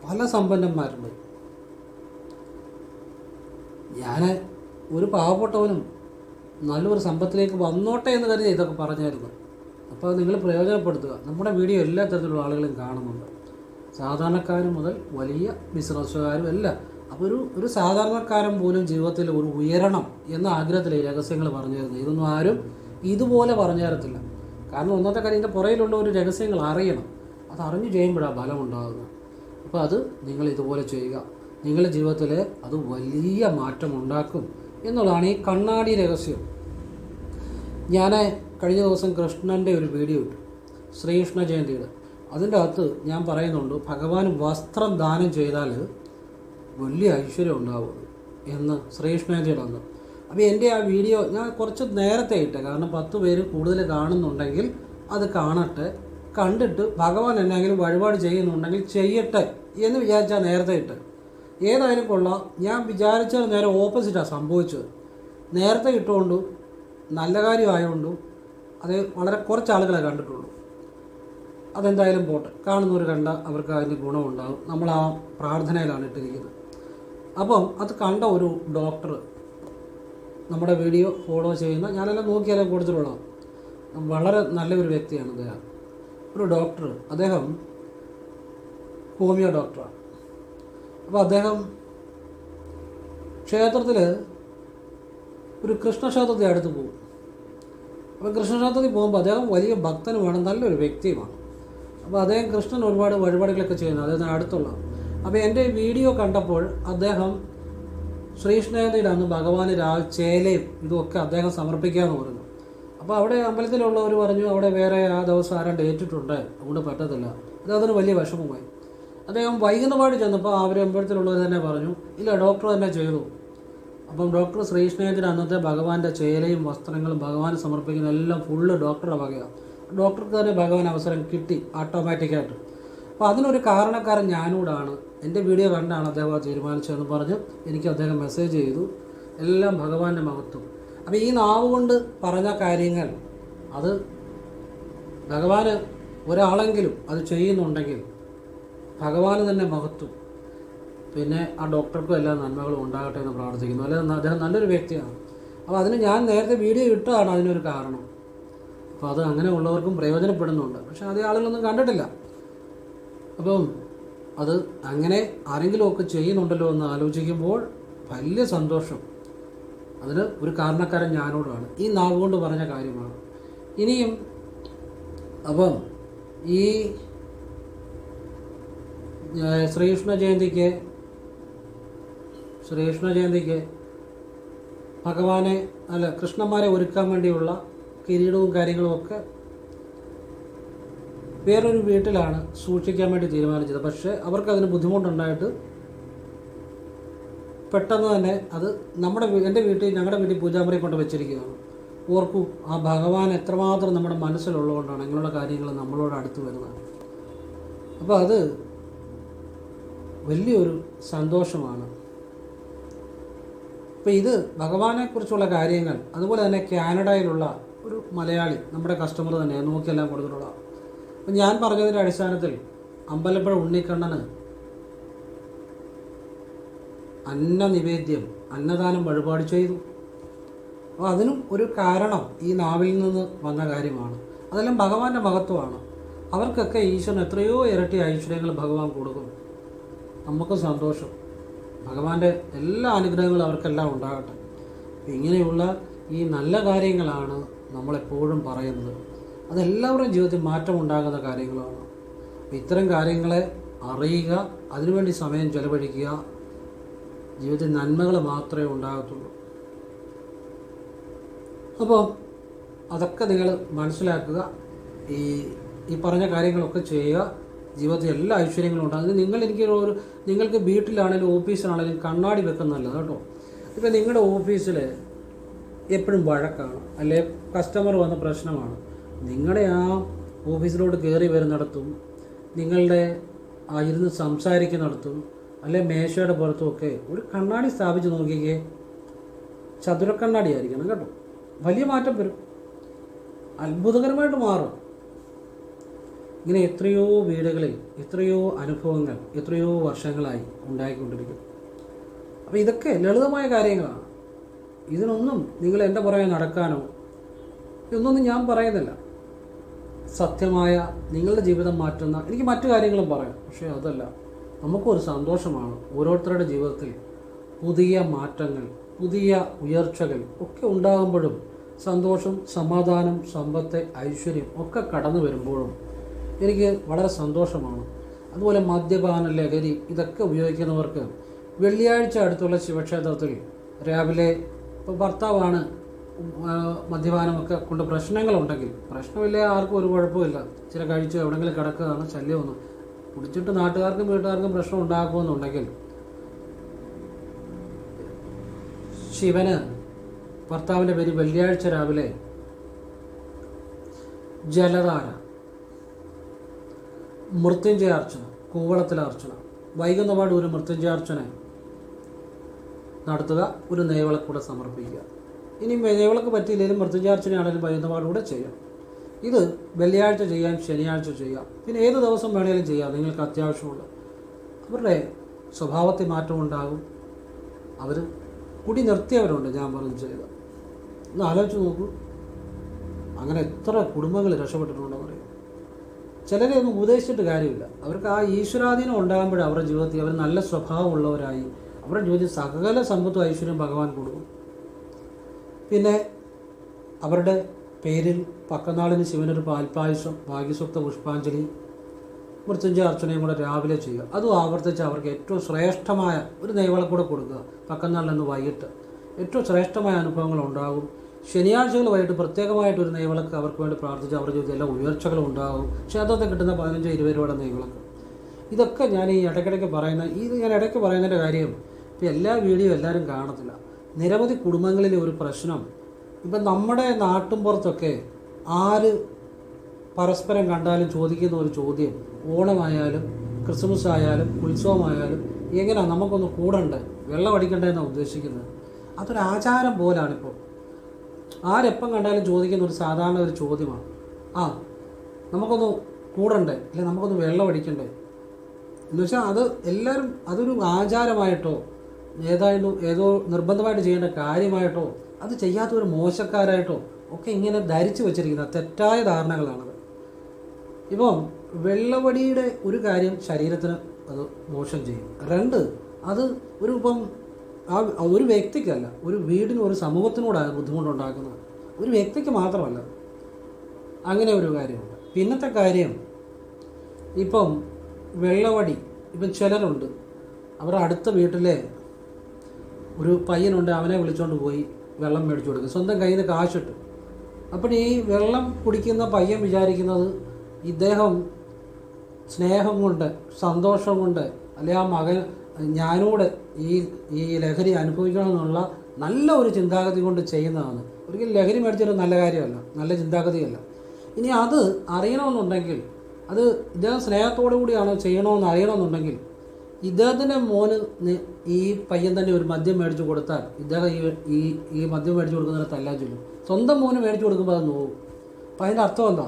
പല സമ്പന്നന്മാരുണ്ട്. ഞാൻ ഒരു പാവപ്പെട്ടവനും നല്ലൊരു സമ്പത്തിലേക്ക് വന്നോട്ടെ എന്ന് കരുതി ഇതൊക്കെ പറഞ്ഞായിരുന്നു. അപ്പോൾ നിങ്ങൾ പ്രയോജനപ്പെടുത്തുക. നമ്മുടെ വീഡിയോ എല്ലാ തരത്തിലുള്ള ആളുകളും കാണുന്നുണ്ട്. സാധാരണക്കാരും മുതൽ വലിയ ബിസിനസ്സുകാരും എല്ലാം. അപ്പോൾ ഒരു സാധാരണക്കാരൻ പോലും ജീവിതത്തിൽ ഒരു ഉയരണം എന്ന ആഗ്രഹത്തിൽ ഈ രഹസ്യങ്ങൾ പറഞ്ഞു തരുന്നത്. ഇതൊന്നും ആരും ഇതുപോലെ പറഞ്ഞു തരത്തില്ല. കാരണം ഒന്നത്തെ കാര്യം, ഇതിൻ്റെ പുറയിലുള്ള ഒരു രഹസ്യങ്ങൾ അറിയണം. അത് അറിഞ്ഞു ചെയ്യുമ്പോഴാണ് ഫലം ഉണ്ടാകുന്നത്. അപ്പോൾ അത് നിങ്ങൾ ഇതുപോലെ ചെയ്യുക. നിങ്ങളുടെ ജീവിതത്തിൽ അത് വലിയ മാറ്റം ഉണ്ടാക്കും എന്നുള്ളതാണ് ഈ കണ്ണാടി രഹസ്യം. ഞാൻ കഴിഞ്ഞ ദിവസം കൃഷ്ണൻ്റെ ഒരു വീഡിയോ ഇട്ടു, ശ്രീകൃഷ്ണ ജയന്തിയുടെ. അതിൻ്റെ അകത്ത് ഞാൻ പറയുന്നുണ്ട്, ഭഗവാൻ വസ്ത്രം ദാനം ചെയ്താൽ വലിയ ഐശ്വര്യം ഉണ്ടാവും എന്ന് ശ്രീകൃഷ്ണ ജയന്തിയുടെ അന്ന്. അപ്പോൾ എൻ്റെ ആ വീഡിയോ ഞാൻ കുറച്ച് നേരത്തെ ഇട്ടെ. കാരണം 10 പേര് കൂടുതൽ കാണുന്നുണ്ടെങ്കിൽ അത് കാണട്ടെ, കണ്ടിട്ട് ഭഗവാൻ എന്നെങ്കിലും വഴിപാട് ചെയ്യുന്നുണ്ടെങ്കിൽ ചെയ്യട്ടെ എന്ന് വിചാരിച്ചാൽ നേരത്തെ ഇട്ട്. ഏതായാലും കൊള്ളാം. ഞാൻ വിചാരിച്ചാൽ നേരെ ഓപ്പോസിറ്റാണ് സംഭവിച്ചത്. നേരത്തെ ഇട്ടുകൊണ്ട് നല്ല കാര്യമായതുകൊണ്ടും അത് വളരെ കുറച്ച് ആളുകളെ കണ്ടിട്ടുള്ളൂ. അതെന്തായാലും പോട്ടെ, കാണുന്നവർ കണ്ട അവർക്ക് അതിന് ഗുണമുണ്ടാകും. നമ്മൾ ആ പ്രാർത്ഥനയിലാണ് ഇട്ടിരിക്കുന്നത്. അപ്പം അത് കണ്ട ഒരു ഡോക്ടർ, നമ്മുടെ വീഡിയോ ഫോളോ ചെയ്യുന്ന, ഞാനെല്ലാം നോക്കിയാലും കൂടുതലുള്ള വളരെ നല്ലൊരു വ്യക്തിയാണ് അദ്ദേഹം. ഒരു ഡോക്ടർ, അദ്ദേഹം ഹോമിയോ ഡോക്ടറാണ്. അപ്പോൾ അദ്ദേഹം ക്ഷേത്രത്തിൽ, ഒരു കൃഷ്ണക്ഷേത്രത്തിൽ അടുത്ത് പോകും. അപ്പോൾ കൃഷ്ണക്ഷേത്രത്തിൽ പോകുമ്പോൾ അദ്ദേഹം വലിയ ഭക്തനുമാണ്, നല്ലൊരു വ്യക്തിയുമാണ്. അപ്പോൾ അദ്ദേഹം കൃഷ്ണൻ ഒരുപാട് വഴിപാടുകളൊക്കെ ചെയ്യുന്നത് അദ്ദേഹത്തിന് അടുത്തുള്ള. അപ്പോൾ എൻ്റെ വീഡിയോ കണ്ടപ്പോൾ അദ്ദേഹം ശ്രീകൃഷ്ണജയന്തിയുടെ അന്ന് ഭഗവാന് ചേലയും ഇതുമൊക്കെ അദ്ദേഹം സമർപ്പിക്കാമെന്ന് പറഞ്ഞു. അപ്പോൾ അവിടെ അമ്പലത്തിലുള്ളവർ പറഞ്ഞു അവിടെ വേറെ ആ ദിവസം ആരും ഏറ്റിട്ടുണ്ട്, അതുകൊണ്ട് പറ്റത്തില്ല. അദ്ദേഹത്തിന് വലിയ വിഷമമായി. അദ്ദേഹം വൈകുന്നപാട് ചെന്നപ്പോൾ അവർ അമ്പലത്തിലുള്ളവർ തന്നെ പറഞ്ഞു, ഇല്ല ഡോക്ടർ തന്നെ ചെയ്തു. അപ്പം ഡോക്ടർ ശ്രീകൃഷ്ണജയന്തിയുടെ അന്നത്തെ ഭഗവാന്റെ ചേലയും വസ്ത്രങ്ങളും ഭഗവാന് സമർപ്പിക്കുന്ന എല്ലാം ഫുള്ള് ഡോക്ടറുടെ വകയാണ്. ഡോക്ടർക്ക് തന്നെ ഭഗവാൻ അവസരം കിട്ടി ഓട്ടോമാറ്റിക്കായിട്ട്. അപ്പോൾ അതിനൊരു കാരണക്കാരൻ ഞാനൂടാണ്. എൻ്റെ വീഡിയോ കണ്ടാണ് അദ്ദേഹം തീരുമാനിച്ചതെന്ന് പറഞ്ഞ് എനിക്ക് അദ്ദേഹം മെസ്സേജ് ചെയ്തു. എല്ലാം ഭഗവാന്റെ മഹത്വം. അപ്പോൾ ഈ നാവ് കൊണ്ട് പറഞ്ഞ കാര്യങ്ങൾ അത് ഭഗവാന് ഒരാളെങ്കിലും അത് ചെയ്യുന്നുണ്ടെങ്കിൽ ഭഗവാന് തന്നെ മഹത്വം. പിന്നെ ആ ഡോക്ടർക്കും എല്ലാ നന്മകളും ഉണ്ടാകട്ടെ എന്ന് പ്രാർത്ഥിക്കുന്നു. അല്ലെങ്കിൽ അദ്ദേഹം നല്ലൊരു വ്യക്തിയാണ്. അപ്പോൾ അതിന് ഞാൻ നേരത്തെ വീഡിയോ ഇട്ടതാണ് അതിനൊരു കാരണം. അപ്പോൾ അത് അങ്ങനെ ഉള്ളവർക്കും പ്രയോജനപ്പെടുന്നുണ്ട്. പക്ഷേ അതേ ആളുകളൊന്നും കണ്ടിട്ടില്ല. അപ്പം അത് അങ്ങനെ ആരെങ്കിലുമൊക്കെ ചെയ്യുന്നുണ്ടല്ലോ എന്ന് ആലോചിക്കുമ്പോൾ വലിയ സന്തോഷം. അതിന് ഒരു കാരണക്കാരൻ ഞാനോടാണ്. ഈ നാവ് കൊണ്ട് പറഞ്ഞ കാര്യമാണ്. ഇനിയും അപ്പം ഈ ശ്രീകൃഷ്ണ ജയന്തിക്ക് ഭഗവാനെ കൃഷ്ണന്മാരെ ഒരുക്കാൻ വേണ്ടിയുള്ള കിരീടവും കാര്യങ്ങളുമൊക്കെ വേറൊരു വീട്ടിലാണ് സൂക്ഷിക്കാൻ വേണ്ടി തീരുമാനിച്ചത്. പക്ഷേ അവർക്കതിന് ബുദ്ധിമുട്ടുണ്ടായിട്ട് പെട്ടെന്ന് തന്നെ അത് ഞങ്ങളുടെ വീട്ടിൽ പൂജാമുറി കൊണ്ട് വെച്ചിരിക്കുകയാണ്. ഓർക്കൂ, ആ ഭഗവാൻ എത്രമാത്രം നമ്മുടെ മനസ്സിലുള്ളതുകൊണ്ടാണ് ഇങ്ങനെയുള്ള കാര്യങ്ങൾ നമ്മളോട് അടുത്ത് വരുന്നത്. അപ്പോൾ അത് വലിയൊരു സന്തോഷമാണ്. അപ്പോൾ ഇത് ഭഗവാനെക്കുറിച്ചുള്ള കാര്യങ്ങൾ, അതുപോലെ തന്നെ കാനഡയിലുള്ള ഒരു മലയാളി നമ്മുടെ കസ്റ്റമർ തന്നെയാണ് നോക്കിയെല്ലാം കൊടുത്തിട്ടുള്ള. അപ്പം ഞാൻ പറഞ്ഞതിൻ്റെ അടിസ്ഥാനത്തിൽ അമ്പലപ്പുഴ ഉണ്ണിക്കണ്ണന് അന്നദാനം വഴിപാട് ചെയ്തു. അപ്പോൾ അതിനും ഒരു കാരണം ഈ നാവിൽ നിന്ന് വന്ന കാര്യമാണ്. അതെല്ലാം ഭഗവാന്റെ മഹത്വമാണ്. അവർക്കൊക്കെ ഈശ്വരൻ എത്രയോ ഇരട്ടി ഐശ്വര്യങ്ങൾ ഭഗവാൻ കൊടുക്കും. നമുക്ക് സന്തോഷം. ഭഗവാന്റെ എല്ലാ അനുഗ്രഹങ്ങളും അവർക്കെല്ലാം ഉണ്ടാകട്ടെ. ഇങ്ങനെയുള്ള ഈ നല്ല കാര്യങ്ങളാണ് നമ്മളെപ്പോഴും പറയുന്നത്. അതെല്ലാവരുടെയും ജീവിതത്തിൽ മാറ്റമുണ്ടാകുന്ന കാര്യങ്ങളാണ്. ഇത്തരം കാര്യങ്ങളെ അറിയുക, അതിനുവേണ്ടി സമയം ചെലവഴിക്കുക. ജീവിതത്തിൽ നന്മകൾ മാത്രമേ ഉണ്ടാകത്തുള്ളൂ. അപ്പോൾ അതൊക്കെ നിങ്ങൾ മനസ്സിലാക്കുക. ഈ പറഞ്ഞ കാര്യങ്ങളൊക്കെ ചെയ്യുക. ജീവിതത്തിൽ എല്ലാ ഐശ്വര്യങ്ങളും ഉണ്ടാകും. നിങ്ങൾക്ക് വീട്ടിലാണെങ്കിലും ഓഫീസിലാണെങ്കിലും കണ്ണാടി വെക്കുന്നതല്ല കേട്ടോ. ഇപ്പം നിങ്ങളുടെ ഓഫീസിൽ എപ്പോഴും വഴക്കാണ്, അല്ലെ കസ്റ്റമർ വന്ന പ്രശ്നമാണ്, നിങ്ങളുടെ ആ ഓഫീസിലോട്ട് കയറി വരുന്നിടത്തും നിങ്ങളുടെ ഇരുന്ന് സംസാരിക്കുന്നിടത്തും അല്ലെ മേശയുടെ പുറത്തുമൊക്കെ ഒരു കണ്ണാടി സ്ഥാപിച്ച് നോക്കിക്കേ. ചതുരക്കണ്ണാടി ആയിരിക്കണം കേട്ടോ. വലിയ മാറ്റം വരും, അത്ഭുതകരമായിട്ട് മാറും. ഇങ്ങനെ എത്രയോ വീടുകളിൽ എത്രയോ അനുഭവങ്ങൾ എത്രയോ വർഷങ്ങളായി ഉണ്ടായിക്കൊണ്ടിരിക്കും. അപ്പോൾ ഇതൊക്കെ ലളിതമായ കാര്യങ്ങളാണ്. ഇതിനൊന്നും നിങ്ങൾ എൻ്റെ പുറകെ നടക്കാനോ ഇതൊന്നും ഞാൻ പറയുന്നില്ല. സത്യമായ നിങ്ങളുടെ ജീവിതം മാറ്റുന്ന, എനിക്ക് മറ്റു കാര്യങ്ങളും പറയാം, പക്ഷേ അതല്ല. നമുക്കൊരു സന്തോഷമാണ് ഓരോരുത്തരുടെ ജീവിതത്തിൽ പുതിയ മാറ്റങ്ങൾ, പുതിയ ഉയർച്ചകൾ ഒക്കെ ഉണ്ടാകുമ്പോഴും സന്തോഷം, സമാധാനം, സമ്പത്ത്, ഐശ്വര്യം ഒക്കെ കടന്നു വരുമ്പോഴും എനിക്ക് വളരെ സന്തോഷമാണ്. അതുപോലെ മദ്യപാന, ലഹരി ഇതൊക്കെ ഉപയോഗിക്കുന്നവർക്ക് വെള്ളിയാഴ്ച അടുത്തുള്ള ശിവക്ഷേത്രത്തിൽ രാവിലെ, ഇപ്പോൾ ഭർത്താവാണ് മദ്യപാനമൊക്കെ കൊണ്ട് പ്രശ്നങ്ങളുണ്ടെങ്കിൽ, പ്രശ്നമില്ല, ആർക്കും ഒരു കുഴപ്പമില്ല, ചില കഴിച്ച് എവിടെയെങ്കിലും കിടക്കുകയാണ്, ശല്യമൊന്നും കുടിച്ചിട്ട് നാട്ടുകാർക്കും വീട്ടുകാർക്കും പ്രശ്നം ഉണ്ടാക്കുമെന്നുണ്ടെങ്കിൽ ശിവന് ഭർത്താവിൻ്റെ പേര് വെള്ളിയാഴ്ച രാവിലെ ജലധാര, മൃത്യുഞ്ജയ അർച്ചന, കൂവളത്തിലെ അർച്ചന, വൈകുന്നപാട് ഒരു മൃത്യുഞ്ജയ അർച്ചന നടത്തുക, ഒരു നെയ്വിളക്കൂടെ സമർപ്പിക്കുക. ഇനി നെയ്വിളക്ക് പറ്റിയില്ലെങ്കിലും മൃത്യുഞ്ജയാർച്ചനയാണെങ്കിലും വൈകുന്നപാടുകൂടെ ചെയ്യാം. ഇത് വെള്ളിയാഴ്ച ചെയ്യാം, ശനിയാഴ്ച ചെയ്യാം, പിന്നെ ഏത് ദിവസം വേണമെങ്കിലും ചെയ്യാം. നിങ്ങൾക്ക് അത്യാവശ്യമുള്ള അവരുടെ സ്വഭാവത്തിൽ മാറ്റമുണ്ടാകും. അവർ കുടി നിർത്തിയവരുണ്ട്, ഞാൻ പറഞ്ഞു ചെയ്ത. ഒന്ന് ആലോചിച്ച് നോക്കൂ, അങ്ങനെ എത്ര കുടുംബങ്ങൾ രക്ഷപ്പെട്ടിട്ടുണ്ടെന്ന് പറയും. ചിലരെ ഒന്നും ഉപദേശിച്ചിട്ട് കാര്യമില്ല. അവർക്ക് ആ ഈശ്വരാധീനം ഉണ്ടാകുമ്പോഴേ അവരുടെ ജീവിതത്തിൽ അവർ നല്ല സ്വഭാവമുള്ളവരായി അവരുടെ ജീവിതത്തിൽ സകല സമ്പത്തും ഐശ്വര്യം ഭഗവാൻ കൊടുക്കും. പിന്നെ അവരുടെ പേരിൽ പക്കനാളിന് ശിവനൊരു പാൽപ്പായസം, ഭാഗ്യസൂക്ത പുഷ്പാഞ്ജലി, മൃത്യുഞ്ജയ അർച്ചനയും കൂടെ രാവിലെ ചെയ്യുക. അതും ആവർത്തിച്ച് അവർക്ക് ഏറ്റവും ശ്രേഷ്ഠമായ ഒരു നെയ്വിളക്കൂടെ കൊടുക്കുക. പക്കനാളിലെന്ന് വൈകിട്ട് ഏറ്റവും ശ്രേഷ്ഠമായ അനുഭവങ്ങൾ ഉണ്ടാകും. ശനിയാഴ്ചകൾ വൈകിട്ട് പ്രത്യേകമായിട്ടൊരു നെയ്വിളക്ക് അവർക്ക് വേണ്ടി പ്രാർത്ഥിച്ച് അവരുടെ ജീവിതത്തിൽ എല്ലാ ഉയർച്ചകളും ഉണ്ടാകും. ക്ഷേത്രത്തിൽ കിട്ടുന്ന 15-20 രൂപയുടെ നെയ്വിളക്ക്. ഇതൊക്കെ ഞാൻ ഈ ഇടയ്ക്കിടയ്ക്ക് ഞാൻ ഇടയ്ക്ക് പറയുന്നതിൻ്റെ കാര്യം, ഇപ്പോൾ എല്ലാ വീഡിയോ എല്ലാവരും കാണത്തില്ല. നിരവധി കുടുംബങ്ങളിലെ ഒരു പ്രശ്നം, ഇപ്പം നമ്മുടെ നാട്ടിൻപുറത്തൊക്കെ ആര് പരസ്പരം കണ്ടാലും ചോദിക്കുന്ന ഒരു ചോദ്യം, ഓണമായാലും ക്രിസ്മസ് ആയാലും ഉത്സവമായാലും എങ്ങനെയാണ് നമുക്കൊന്ന് കൂടണ്ടേ, വെള്ളം അടിക്കണ്ടേ എന്നാണ് ഉദ്ദേശിക്കുന്നത്. അതൊരു ആചാരം പോലാണിപ്പോൾ. ആരെപ്പം കണ്ടാലും ചോദിക്കുന്ന ഒരു സാധാരണ ഒരു ചോദ്യമാണ്, നമുക്കൊന്ന് കൂടണ്ടേ, അല്ലെങ്കിൽ നമുക്കൊന്ന് വെള്ളം അടിക്കണ്ടേ എന്ന് വെച്ചാൽ അത് എല്ലാവരും അതൊരു ആചാരമായിട്ടോ ഏതോ നിർബന്ധമായിട്ട് ചെയ്യേണ്ട കാര്യമായിട്ടോ അത് ചെയ്യാത്തൊരു മോശക്കാരായിട്ടോ ഒക്കെ ഇങ്ങനെ ധരിച്ചു വച്ചിരിക്കുന്ന തെറ്റായ ധാരണകളാണത്. ഇപ്പം വെള്ളവടിയുടെ ഒരു കാര്യം ശരീരത്തിന് അത് മോശം ചെയ്യും. 2, അത് ഒരു വ്യക്തിക്കല്ല, ഒരു വീടിനും ഒരു സമൂഹത്തിനോടാണ് ബുദ്ധിമുട്ടുണ്ടാക്കുന്നത്. ഒരു വ്യക്തിക്ക് മാത്രമല്ല, അങ്ങനെ ഒരു കാര്യമുണ്ട്. പിന്നത്തെ കാര്യം, ഇപ്പം വെള്ളവടി, ഇപ്പം ചിലരുണ്ട്, അവരുടെ അടുത്ത വീട്ടിലെ ഒരു പയ്യനുണ്ട്, അവനെ വിളിച്ചുകൊണ്ട് പോയി വെള്ളം മേടിച്ചു കൊടുക്കും, സ്വന്തം കയ്യിൽ നിന്ന് കാശിട്ട്. അപ്പോൾ ഈ വെള്ളം കുടിക്കുന്ന പയ്യൻ വിചാരിക്കുന്നത് ഇദ്ദേഹം സ്നേഹം കൊണ്ട്, സന്തോഷം കൊണ്ട്, അല്ലെങ്കിൽ ആ മകൻ ഞാനൂടെ ഈ ലഹരി അനുഭവിക്കണമെന്നുള്ള നല്ല ഒരു ചിന്താഗതി കൊണ്ട് ചെയ്യുന്നതാണ്. ഒരിക്കലും ലഹരി മേടിച്ചൊരു നല്ല കാര്യമല്ല, നല്ല ചിന്താഗതിയല്ല. ഇനി അത് അറിയണമെന്നുണ്ടെങ്കിൽ, അത് ഇദ്ദേഹം സ്നേഹത്തോടു കൂടിയാണ് ചെയ്യണമെന്ന് അറിയണമെന്നുണ്ടെങ്കിൽ, ഇദ്ദേഹത്തിൻ്റെ മോന് ഈ പയ്യൻ തന്നെ ഒരു മദ്യം മേടിച്ച് കൊടുത്താൽ ഇദ്ദേഹം ഈ മദ്യം മേടിച്ച് കൊടുക്കുന്നതിനെ തല്ലാൻ ചൊല്ലും. സ്വന്തം മോന് മേടിച്ച് കൊടുക്കുമ്പോൾ അത് നോവും. അപ്പം അതിൻ്റെ അർത്ഥം എന്താ?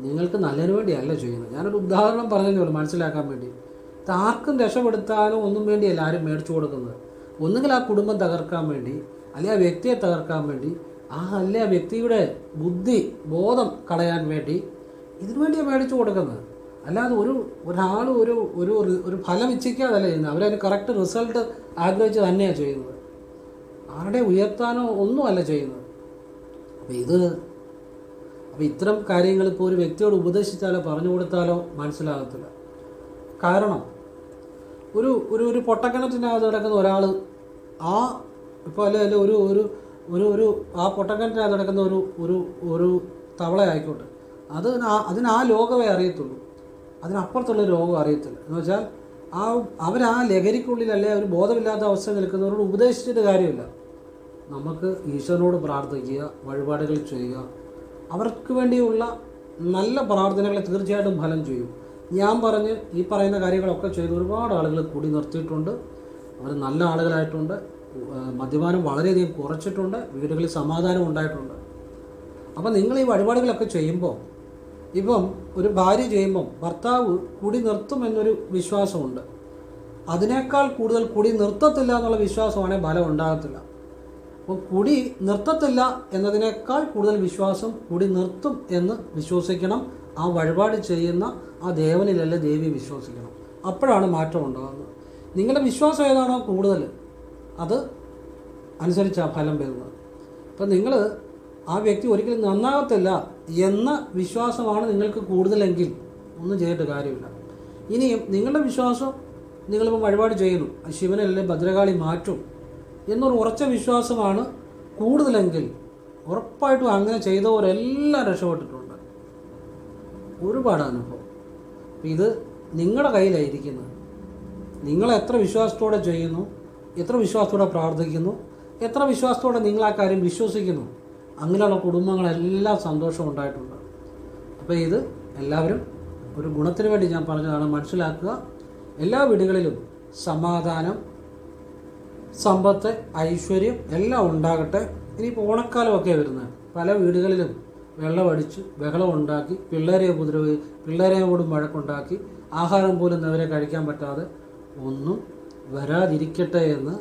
നിങ്ങൾക്ക് നല്ലതിന് വേണ്ടിയല്ല ചെയ്യുന്നത്. ഞാനൊരു ഉദാഹരണം പറഞ്ഞതേ ഉള്ളൂ മനസ്സിലാക്കാൻ വേണ്ടി. ആർക്കും രക്ഷപ്പെടുത്താനോ ഒന്നും വേണ്ടിയല്ല ആരും മേടിച്ചു കൊടുക്കുന്നത്. ഒന്നുകിൽ ആ കുടുംബം തകർക്കാൻ വേണ്ടി, അല്ലെങ്കിൽ ആ വ്യക്തിയെ തകർക്കാൻ വേണ്ടി, അല്ലെ ആ വ്യക്തിയുടെ ബുദ്ധി ബോധം കളയാൻ വേണ്ടി, ഇതിനു വേണ്ടിയാണ് മേടിച്ചു കൊടുക്കുന്നത്. അല്ലാതെ ഒരാൾ ഒരു ഫലം ഇച്ഛിക്കാതല്ല ചെയ്യുന്നത്. അവരതിന് കറക്റ്റ് റിസൾട്ട് ആഗ്രഹിച്ച് തന്നെയാണ് ചെയ്യുന്നത്. ആരുടെ ഉയർത്താനോ ഒന്നുമല്ല ചെയ്യുന്നത്. അപ്പോൾ ഇത്തരം കാര്യങ്ങൾ ഇപ്പോൾ ഒരു വ്യക്തിയോട് ഉപദേശിച്ചാലോ പറഞ്ഞു കൊടുത്താലോ മനസ്സിലാകത്തില്ല. കാരണം ഒരു പൊട്ടക്കിണറ്റിനകത്ത് കിടക്കുന്ന ഒരാൾ ഇപ്പോൾ അല്ലെ ഒരു ആ പൊട്ടക്കിണറ്റിനകത്ത് കിടക്കുന്ന ഒരു തവള ആയിക്കോട്ടെ, അതിന് ആ ലോകമേ അറിയത്തുള്ളൂ, അതിനപ്പുറത്തുള്ള ലോകം അറിയത്തില്ല. എന്ന് വെച്ചാൽ അവരാ ലഹരിക്കുള്ളിൽ അല്ലെ ഒരു ബോധമില്ലാത്ത അവസ്ഥ നിൽക്കുന്നവരോട് ഉപദേശിച്ചിട്ട് കാര്യമില്ല. നമുക്ക് ഈശ്വരനോട് പ്രാർത്ഥിക്കുക, വഴിപാടുകൾ ചെയ്യുക, അവർക്ക് വേണ്ടിയുള്ള നല്ല പ്രാർത്ഥനകളെ തീർച്ചയായിട്ടും ഫലം ചെയ്യും. ഞാൻ ഈ പറയുന്ന കാര്യങ്ങളൊക്കെ ചെയ്ത് ഒരുപാട് ആളുകൾ കൂടി നിർത്തിയിട്ടുണ്ട്. അവർ നല്ല ആളുകളായിട്ടുണ്ട്. മദ്യപാനം വളരെയധികം കുറച്ചിട്ടുണ്ട്. വീടുകളിൽ സമാധാനം ഉണ്ടായിട്ടുണ്ട്. അപ്പം നിങ്ങൾ ഈ വഴിപാടുകളൊക്കെ ചെയ്യുമ്പോൾ, ഇപ്പം ഒരു ഭാര്യ ചെയ്യുമ്പം ഭർത്താവ് കുടി നിർത്തുമെന്നൊരു വിശ്വാസമുണ്ട്. അതിനേക്കാൾ കൂടുതൽ കുടി നിർത്തത്തില്ല എന്നുള്ള വിശ്വാസമാണെങ്കിൽ ഫലം ഉണ്ടാകത്തില്ല. അപ്പോൾ കുടി നിർത്തത്തില്ല എന്നതിനേക്കാൾ കൂടുതൽ വിശ്വാസം കുടി നിർത്തും എന്ന് വിശ്വസിക്കണം. ആ വഴിപാട് ചെയ്യുന്ന ആ ദേവനിലല്ല ദേവി വിശ്വസിക്കണം. അപ്പോഴാണ് മാറ്റം ഉണ്ടാകുന്നത്. നിങ്ങളുടെ വിശ്വാസം ഏതാണോ കൂടുതൽ, അത് അനുസരിച്ചാണ് ഫലം വരുന്നത്. അപ്പം നിങ്ങൾ ആ വ്യക്തി ഒരിക്കലും നന്നാകത്തില്ല എന്ന വിശ്വാസമാണ് നിങ്ങൾക്ക് കൂടുതലെങ്കിൽ ഒന്നും ചെയ്തിട്ട് കാര്യമില്ല. ഇനിയും നിങ്ങളുടെ വിശ്വാസം, നിങ്ങളിപ്പോൾ വഴിപാട് ചെയ്യുന്നു, ശിവനല്ലേ ഭദ്രകാളി മാറ്റും എന്നൊരു ഉറച്ച വിശ്വാസമാണ് കൂടുതലെങ്കിൽ ഉറപ്പായിട്ടും അങ്ങനെ ചെയ്തവരെല്ലാം രക്ഷപ്പെട്ടിട്ടുണ്ട്. ഒരുപാട് അനുഭവം. ഇത് നിങ്ങളുടെ കയ്യിലായിരിക്കുന്നത്. നിങ്ങൾ എത്ര വിശ്വാസത്തോടെ ചെയ്യുന്നു, എത്ര വിശ്വാസത്തോടെ പ്രാർത്ഥിക്കുന്നു, എത്ര വിശ്വാസത്തോടെ നിങ്ങൾ ആ കാര്യം വിശ്വസിക്കുന്നു, അങ്ങനെയുള്ള കുടുംബങ്ങളെല്ലാം സന്തോഷം ഉണ്ടായിട്ടുണ്ട്. അപ്പോൾ ഇത് എല്ലാവരും ഒരു ഗുണത്തിന് വേണ്ടി ഞാൻ പറഞ്ഞതാണ്, മനസ്സിലാക്കുക. എല്ലാ വീടുകളിലും സമാധാനം, സമ്പത്ത്, ഐശ്വര്യം എല്ലാം ഉണ്ടാകട്ടെ. ഇനിയിപ്പോൾ ഓണക്കാലമൊക്കെ വരുന്നത്, പല വീടുകളിലും വെള്ളമടിച്ച് ബഹളം ഉണ്ടാക്കി, പിള്ളേരെ കൂടി വഴക്കുണ്ടാക്കി, ആഹാരം പോലും അവരെ കഴിക്കാൻ പറ്റാതെ ഒന്നും വരാതിരിക്കട്ടെ എന്ന്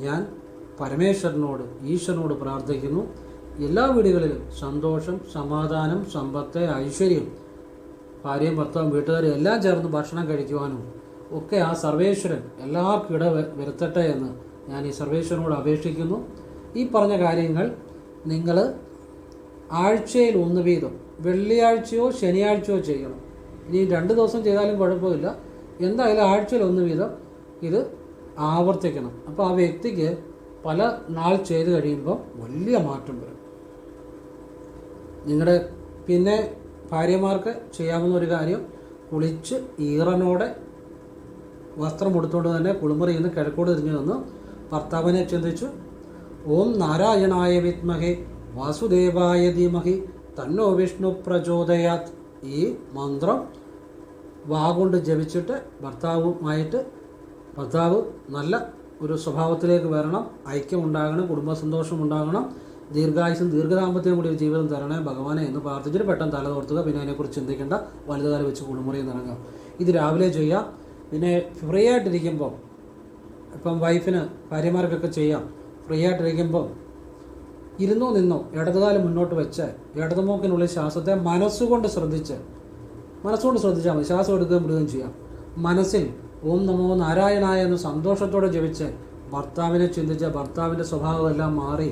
ഞാൻ പരമേശ്വരനോട്, ഈശ്വരനോട് പ്രാർത്ഥിക്കുന്നു. എല്ലാ വീടുകളിലും സന്തോഷം, സമാധാനം, സമ്പത്ത്, ഐശ്വര്യം, ഭാര്യയും ഭർത്താവും വീട്ടുകാരും എല്ലാം ചേർന്ന് ഭക്ഷണം കഴിക്കുവാനും ഒക്കെ ആ സർവേശ്വരൻ എല്ലാവർക്കും വരുത്തട്ടെ എന്ന് ഞാൻ ഈ സർവേശ്വരനോട് അപേക്ഷിക്കുന്നു. ഈ പറഞ്ഞ കാര്യങ്ങൾ നിങ്ങൾ ആഴ്ചയിൽ 1 വീതം വെള്ളിയാഴ്ചയോ ശനിയാഴ്ചയോ ചെയ്യണം. ഇനി 2 ദിവസം ചെയ്താലും കുഴപ്പമില്ല. എന്തായാലും ആഴ്ചയിൽ 1 വീതം ഇത് ആവർത്തിക്കണം. അപ്പോൾ ആ വ്യക്തിക്ക് പല നാൾ ചെയ്ത് കഴിയുമ്പോൾ വലിയ മാറ്റം വരും. നിങ്ങളുടെ പിന്നെ ഭാര്യമാർക്ക് ചെയ്യാവുന്ന ഒരു കാര്യം, കുളിച്ച് ഈറനോടെ വസ്ത്രം ഉടുത്തുകൊണ്ട് തന്നെ കുളിമുറിയിൽ നിന്ന് കിഴക്കോട് തിരിഞ്ഞു നിന്ന് ഭർത്താവിനെ ചിന്തിച്ചു ഓം നാരായണായ വിദ്മഹേ വാസുദേവായ ധീമഹി തന്നോ വിഷ്ണു പ്രചോദയാത് ഈ മന്ത്രം വാഗൊണ്ട് ജപിച്ചിട്ട് ഭർത്താവ് നല്ല ഒരു സ്വഭാവത്തിലേക്ക് വരണം, ഐക്യമുണ്ടാകണം, കുടുംബസന്തോഷം ഉണ്ടാകണം, ദീർഘായുസും ദീർഘദാമ്പത്യം കൂടി ഒരു ജീവിതം തരണേ ഭഗവാനെ എന്ന് പ്രാർത്ഥിച്ചിട്ട് പെട്ടെന്ന് തല തോർത്തുക. പിന്നെ അതിനെക്കുറിച്ച് ചിന്തിക്കേണ്ട, വലുതുകാലം വെച്ച് കുളിമുറിയിൽ നിറങ്ങാം. ഇത് രാവിലെ ചെയ്യാം. പിന്നെ ഫ്രീ ആയിട്ടിരിക്കുമ്പോൾ, ഇപ്പം വൈഫിന് ഭാര്യമാർക്കൊക്കെ ചെയ്യാം, ഫ്രീ ആയിട്ടിരിക്കുമ്പോൾ ഇരുന്നോ നിന്നോ ഇടതുകാലം മുന്നോട്ട് വെച്ച് ഇടതുമൂക്കിനുള്ളിൽ ശ്വാസത്തെ മനസ്സുകൊണ്ട് ശ്രദ്ധിച്ചാൽ മതി. ശ്വാസം എടുക്കുകയും വിടുകയും ചെയ്യാം. മനസ്സിൽ ഓം നമോ നാരായണായ എന്ന് സന്തോഷത്തോടെ ജപിച്ച് ഭർത്താവിനെ ചിന്തിച്ച് ഭർത്താവിൻ്റെ സ്വഭാവമെല്ലാം മാറി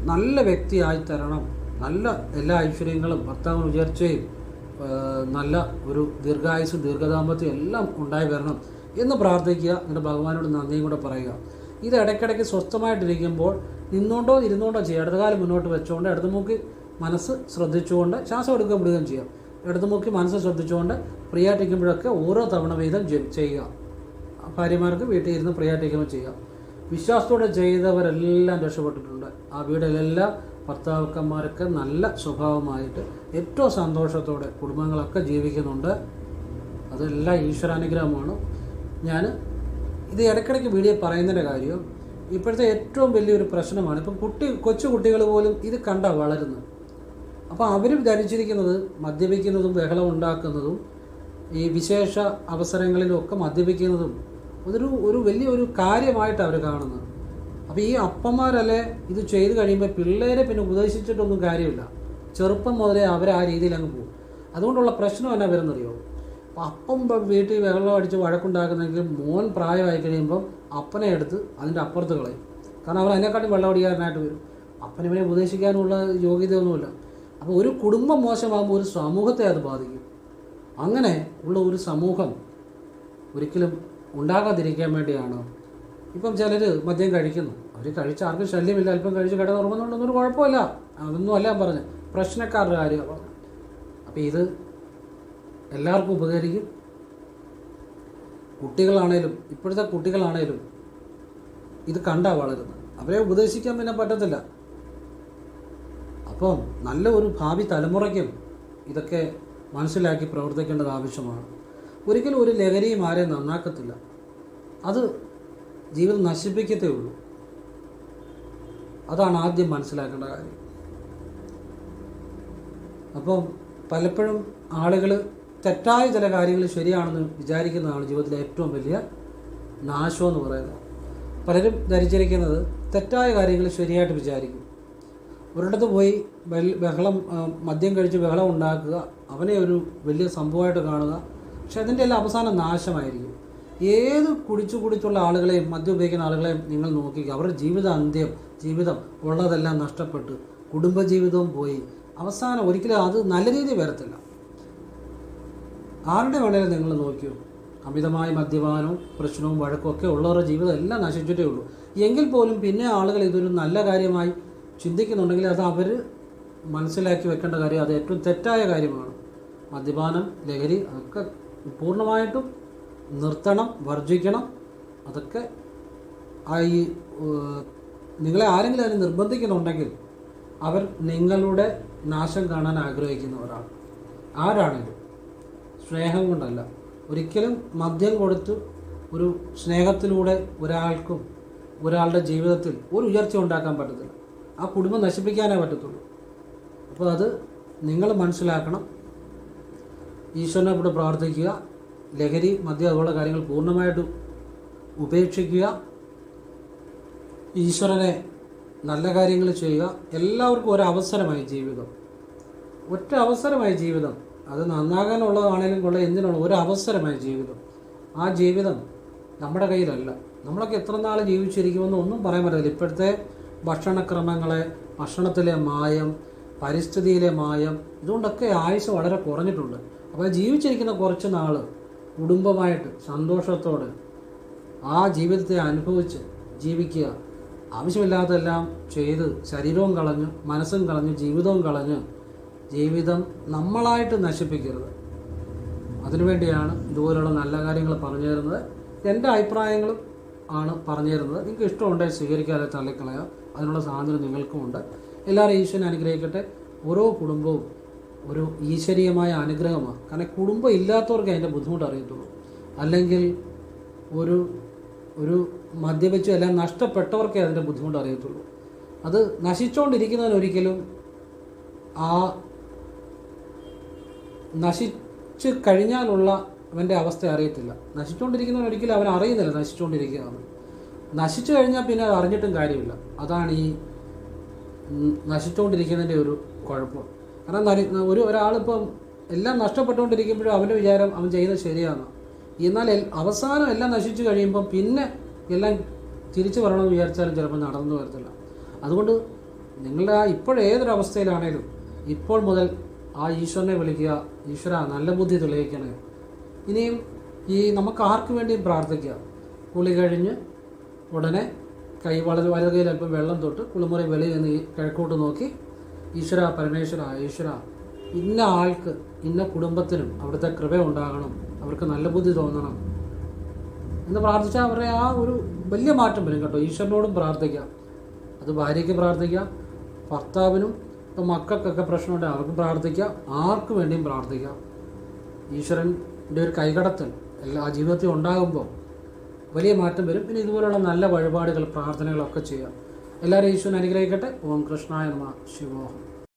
നല്ല വ്യക്തിയായി തരണം നല്ല എല്ലാ ഐശ്വര്യങ്ങളും, ഭർത്താവിന് ഉയർച്ചയും, നല്ല ഒരു ദീർഘായുസ്, ദീർഘദാമ്പത്യം എല്ലാം ഉണ്ടായി വരണം എന്ന് പ്രാർത്ഥിക്കുക. എന്നിട്ട് ഭഗവാനോട് നന്ദിയും കൂടെ പറയുക. ഇത് ഇടയ്ക്കിടയ്ക്ക് സ്വസ്ഥമായിട്ടിരിക്കുമ്പോൾ നിന്നുകൊണ്ടോ ഇരുന്നുകൊണ്ടോ ചെയ്യുക. ഇടതുകാലം മുന്നോട്ട് വെച്ചുകൊണ്ട് ഇടതുമുക്കി മനസ്സ് ശ്രദ്ധിച്ചുകൊണ്ട് ശ്വാസം എടുക്കുകയും വിടുകയും ചെയ്യാം. ഇടതുമുക്കി മനസ്സ് ശ്രദ്ധിച്ചുകൊണ്ട് പ്രിയായിട്ടിരിക്കുമ്പോഴൊക്കെ ഓരോ തവണ വീതം ചെയ്യുക. ഭാര്യമാർക്ക് വീട്ടിൽ ഇരുന്ന് പ്രിയായിട്ടിരിക്കുമ്പോൾ ചെയ്യുക. വിശ്വാസത്തോടെ ചെയ്തവരെല്ലാം രക്ഷപ്പെട്ടിട്ടുണ്ട്. ആ വീട്ടിലെല്ലാം ഭർത്താക്കന്മാരൊക്കെ നല്ല സ്വഭാവമായിട്ട് ഏറ്റവും സന്തോഷത്തോടെ കുടുംബങ്ങളൊക്കെ ജീവിക്കുന്നുണ്ട്. അതെല്ലാം ഈശ്വരാനുഗ്രഹമാണ്. ഞാൻ ഇത് ഇടയ്ക്കിടയ്ക്ക് വീഡിയോ പറയുന്നതിൻ്റെ കാര്യം, ഇപ്പോഴത്തെ ഏറ്റവും വലിയൊരു പ്രശ്നമാണ് ഇപ്പം കൊച്ചു കുട്ടികൾ പോലും ഇത് കണ്ടാണ് വളരുന്നത്. അപ്പോൾ അവർ ധരിച്ചിരിക്കുന്നത് മദ്യപിക്കുന്നതും ബഹളം ഉണ്ടാക്കുന്നതും ഈ വിശേഷ അവസരങ്ങളിലുമൊക്കെ മദ്യപിക്കുന്നതും ഒരു വലിയൊരു കാര്യമായിട്ട് അവർ കാണുന്നത്. അപ്പോൾ ഈ അപ്പന്മാരല്ലേ ഇത് ചെയ്ത് കഴിയുമ്പോൾ പിള്ളേരെ പിന്നെ ഉപദേശിച്ചിട്ടൊന്നും കാര്യമില്ല. ചെറുപ്പം മുതലേ അവർ ആ രീതിയിൽ അങ്ങ് പോകും. അതുകൊണ്ടുള്ള പ്രശ്നം എന്നാ വരുന്നറിയോ? അപ്പം വീട്ടിൽ വെള്ളം അടിച്ച് വഴക്കുണ്ടാക്കുന്നെങ്കിൽ മോൻ പ്രായമായി കഴിയുമ്പം അപ്പനെ എടുത്ത് അതിൻ്റെ അപ്പുറത്ത് കളയും. കാരണം അവർ അതിനെക്കാട്ടും വെള്ളം അടിക്കാനായിട്ട് വരും. അപ്പനിവനെ ഉപദേശിക്കാനുള്ള യോഗ്യതയൊന്നുമില്ല. അപ്പോൾ ഒരു കുടുംബം മോശമാകുമ്പോൾ ഒരു സമൂഹത്തെ അത് ബാധിക്കും. അങ്ങനെ ഉള്ള ഒരു സമൂഹം ഒരിക്കലും ഉണ്ടാകാതിരിക്കാൻ വേണ്ടിയാണ് ഇപ്പം ചിലർ മദ്യം കഴിക്കുന്നു. അവർ കഴിച്ച ആർക്കും ശല്യമില്ല, അല്പം കഴിച്ച് കിടന്നുറങ്ങുന്നുണ്ടെന്നൊരു കുഴപ്പമില്ല. അതൊന്നും അല്ല പറഞ്ഞ്, പ്രശ്നക്കാരുടെ കാര്യമാണ് പറഞ്ഞത്. അപ്പോൾ ഇത് എല്ലാവർക്കും ഉപകരിക്കും. കുട്ടികളാണേലും ഇപ്പോഴത്തെ കുട്ടികളാണേലും ഇത് കണ്ടാ വളരുന്നത്. അവരെ ഉപദേശിക്കാൻ പിന്നെ പറ്റത്തില്ല. അപ്പം നല്ല ഒരു ഭാവി തലമുറയ്ക്കും ഇതൊക്കെ മനസ്സിലാക്കി പ്രവർത്തിക്കേണ്ടത് ആവശ്യമാണ്. ഒരിക്കലും ഒരു ലഹരിയും ആരെയും നന്നാക്കത്തില്ല. അത് ജീവിതം നശിപ്പിക്കത്തേ ഉള്ളൂ. അതാണ് ആദ്യം മനസ്സിലാക്കേണ്ട കാര്യം. അപ്പം പലപ്പോഴും ആളുകൾ തെറ്റായ ചില കാര്യങ്ങൾ ശരിയാണെന്ന് വിചാരിക്കുന്നതാണ് ജീവിതത്തിലെ ഏറ്റവും വലിയ നാശമെന്ന് പറയുന്നത്. പലരും ധരിച്ചിരിക്കുന്നത് തെറ്റായ കാര്യങ്ങൾ ശരിയായിട്ട് വിചാരിക്കും. ഒരിടത്ത് പോയി മദ്യം കഴിച്ച് ബഹളം ഉണ്ടാക്കുക, അവനെ ഒരു വലിയ സംഭവമായിട്ട് കാണുക. പക്ഷെ അതിൻ്റെ എല്ലാം അവസാനം നാശമായിരിക്കും. ഏത് കുടിച്ചുള്ള ആളുകളെയും, മദ്യം ഉപയോഗിക്കുന്ന ആളുകളെയും നിങ്ങൾ നോക്കിക്കുക. അവരുടെ ജീവിതം ഉള്ളതെല്ലാം നഷ്ടപ്പെട്ട് കുടുംബജീവിതവും പോയി അവസാനം ഒരിക്കലും അത് നല്ല രീതിയിൽ വരത്തില്ല. ആരുടെ വേണേലും നിങ്ങൾ നോക്കിയോ, അമിതമായ മദ്യപാനവും പ്രശ്നവും വഴക്കും ഒക്കെ ഉള്ളവരുടെ ജീവിതം എല്ലാം നശിച്ചിട്ടേ ഉള്ളൂ. എങ്കിൽ പോലും പിന്നെ ആളുകൾ ഇതൊരു നല്ല കാര്യമായി ചിന്തിക്കുന്നുണ്ടെങ്കിൽ അത് അവർ മനസ്സിലാക്കി വെക്കേണ്ട കാര്യം അത് ഏറ്റവും തെറ്റായ കാര്യമാണ്. മദ്യപാനം, ലഹരി അതൊക്കെ പൂർണ്ണമായിട്ടും നിർത്തണം, വർജിക്കണം. അതൊക്കെ ഈ നിങ്ങളെ ആരെങ്കിലും അതിന് നിർബന്ധിക്കുന്നുണ്ടെങ്കിൽ അവർ നിങ്ങളുടെ നാശം കാണാൻ ആഗ്രഹിക്കുന്നവരാണ്. ആരാണെങ്കിലും സ്നേഹം കൊണ്ടല്ല. ഒരിക്കലും മദ്യം കൊടുത്ത് ഒരു സ്നേഹത്തിലൂടെ ഒരാളുടെ ജീവിതത്തിൽ ഒരു ഉയർച്ച ഉണ്ടാക്കാൻ പറ്റത്തില്ല. ആ കുടുംബം നശിപ്പിക്കാനേ പറ്റത്തുള്ളൂ. അപ്പോൾ അത് നിങ്ങൾ മനസ്സിലാക്കണം. ഈശ്വരനെ കൂടെ പ്രാർത്ഥിക്കുക. ലഹരി, മദ്യം അതുപോലുള്ള കാര്യങ്ങൾ പൂർണ്ണമായിട്ടും ഉപേക്ഷിക്കുക. ഈശ്വരനെ നല്ല കാര്യങ്ങൾ ചെയ്യുക. എല്ലാവർക്കും ഒരവസരമായി ജീവിതം, ഒറ്റ അവസരമായി ജീവിതം. അത് നന്നാകാനുള്ളതാണേലും കൊള്ള എന്തിനുള്ള ഒരവസരമായി ജീവിതം. ആ ജീവിതം നമ്മുടെ കയ്യിലല്ല. നമ്മളൊക്കെ എത്ര നാൾ ജീവിച്ചിരിക്കുമെന്ന് ഒന്നും പറയാൻ പറ്റില്ല. ഇപ്പോഴത്തെ ഭക്ഷണക്രമങ്ങളെ, ഭക്ഷണത്തിലെ മായം, പരിസ്ഥിതിയിലെ മായം, ഇതുകൊണ്ടൊക്കെ ആയുസ് വളരെ കുറഞ്ഞിട്ടുണ്ട്. അപ്പോൾ ജീവിച്ചിരിക്കുന്ന കുറച്ച് നാൾ കുടുംബമായിട്ട് സന്തോഷത്തോടെ ആ ജീവിതത്തെ അനുഭവിച്ച് ജീവിക്കുക. ആവശ്യമില്ലാത്തതെല്ലാം ചെയ്ത് ശരീരവും കളഞ്ഞ് മനസ്സും കളഞ്ഞ് ജീവിതവും കളഞ്ഞ് ജീവിതം നമ്മളായിട്ട് നശിപ്പിക്കരുത്. അതിനുവേണ്ടിയാണ് ഇതുപോലുള്ള നല്ല കാര്യങ്ങൾ പറഞ്ഞു തരുന്നത്. എൻ്റെ അഭിപ്രായങ്ങളും ആണ് പറഞ്ഞു തരുന്നത്. നിങ്ങൾക്ക് ഇഷ്ടമുണ്ടെങ്കിൽ സ്വീകരിക്കാതെ തള്ളിക്കളയാം. അതിനുള്ള സ്വാതന്ത്ര്യം നിങ്ങൾക്കുമുണ്ട്. എല്ലാവരും ഈശ്വരൻ അനുഗ്രഹിക്കട്ടെ. ഓരോ കുടുംബവും ഒരു ഈശ്വരീയമായ അനുഗ്രഹമാണ്. കാരണം കുടുംബം ഇല്ലാത്തവർക്ക് അതിൻ്റെ ബുദ്ധിമുട്ട് അറിയത്തുള്ളൂ. അല്ലെങ്കിൽ ഒരു മദ്യപിച്ച് എല്ലാം നഷ്ടപ്പെട്ടവർക്കേ അതിൻ്റെ ബുദ്ധിമുട്ട് അറിയത്തുള്ളൂ. അത് നശിച്ചുകൊണ്ടിരിക്കുന്നതിനൊരിക്കലും ആ നശിച്ച് കഴിഞ്ഞാലുള്ള അവൻ്റെ അവസ്ഥ അറിയത്തില്ല. നശിച്ചുകൊണ്ടിരിക്കുന്നവനൊരിക്കലും അവൻ അറിയുന്നില്ല നശിച്ചുകൊണ്ടിരിക്കുകയാണ്. നശിച്ചു കഴിഞ്ഞാൽ പിന്നെ അത് അറിഞ്ഞിട്ടും കാര്യമില്ല. അതാണ് ഈ നശിച്ചുകൊണ്ടിരിക്കുന്നതിൻ്റെ ഒരു കുഴപ്പം. കാരണം ഒരാളിപ്പം എല്ലാം നഷ്ടപ്പെട്ടുകൊണ്ടിരിക്കുമ്പോഴും അവൻ്റെ വിചാരം അവൻ ചെയ്യുന്നത് ശരിയാണ്. എന്നാൽ അവസാനം എല്ലാം നശിച്ചു കഴിയുമ്പം പിന്നെ എല്ലാം തിരിച്ചു വരണമെന്ന് വിചാരിച്ചാലും ചിലപ്പോൾ നടന്നു വരത്തില്ല. അതുകൊണ്ട് നിങ്ങളുടെ ആ ഇപ്പോഴേതൊരവസ്ഥയിലാണേലും ഇപ്പോൾ മുതൽ ആ ഈശ്വരനെ വിളിക്കുക, ഈശ്വര നല്ല ബുദ്ധി തെളിയിക്കണേ. ഇനിയും നമുക്ക് ആർക്ക് വേണ്ടിയും പ്രാർത്ഥിക്കാം. കുളി കഴിഞ്ഞ് ഉടനെ വലത് കൈയിൽ അല്പം വെള്ളം തൊട്ട് കുളിമുറി വെളിയിൽ നിന്ന് കിഴക്കോട്ട് നോക്കി, ഈശ്വര പരമേശ്വര ഈശ്വര ഇന്ന ആൾക്ക് ഇന്ന കുടുംബത്തിനും അവിടുത്തെ കൃപ ഉണ്ടാകണം, അവർക്ക് നല്ല ബുദ്ധി തോന്നണം എന്ന് പ്രാർത്ഥിച്ചാൽ അവരുടെ ആ ഒരു വലിയ മാറ്റം വരും കേട്ടോ. ഈശ്വരനോടും പ്രാർത്ഥിക്കാം. അത് ഭാര്യയ്ക്ക് പ്രാർത്ഥിക്കാം, ഭർത്താവിനും ഇപ്പം മക്കൾക്കൊക്കെ പ്രശ്നമുണ്ടെങ്കിൽ അവർക്ക് പ്രാർത്ഥിക്കാം, ആർക്ക് വേണ്ടിയും പ്രാർത്ഥിക്കാം. ഈശ്വരൻ്റെ ഒരു കൈകടത്തൽ എല്ലാ ജീവിതത്തിൽ ഉണ്ടാകുമ്പോൾ വലിയ മാറ്റം വരും. പിന്നെ ഇതുപോലുള്ള നല്ല വഴിപാടുകൾ പ്രാർത്ഥനകളൊക്കെ ചെയ്യാം. എല്ലാവരും ഈശ്വരൻ അനുഗ്രഹിക്കട്ടെ. ഓം കൃഷ്ണായ നമഃ. ശിവോഹം.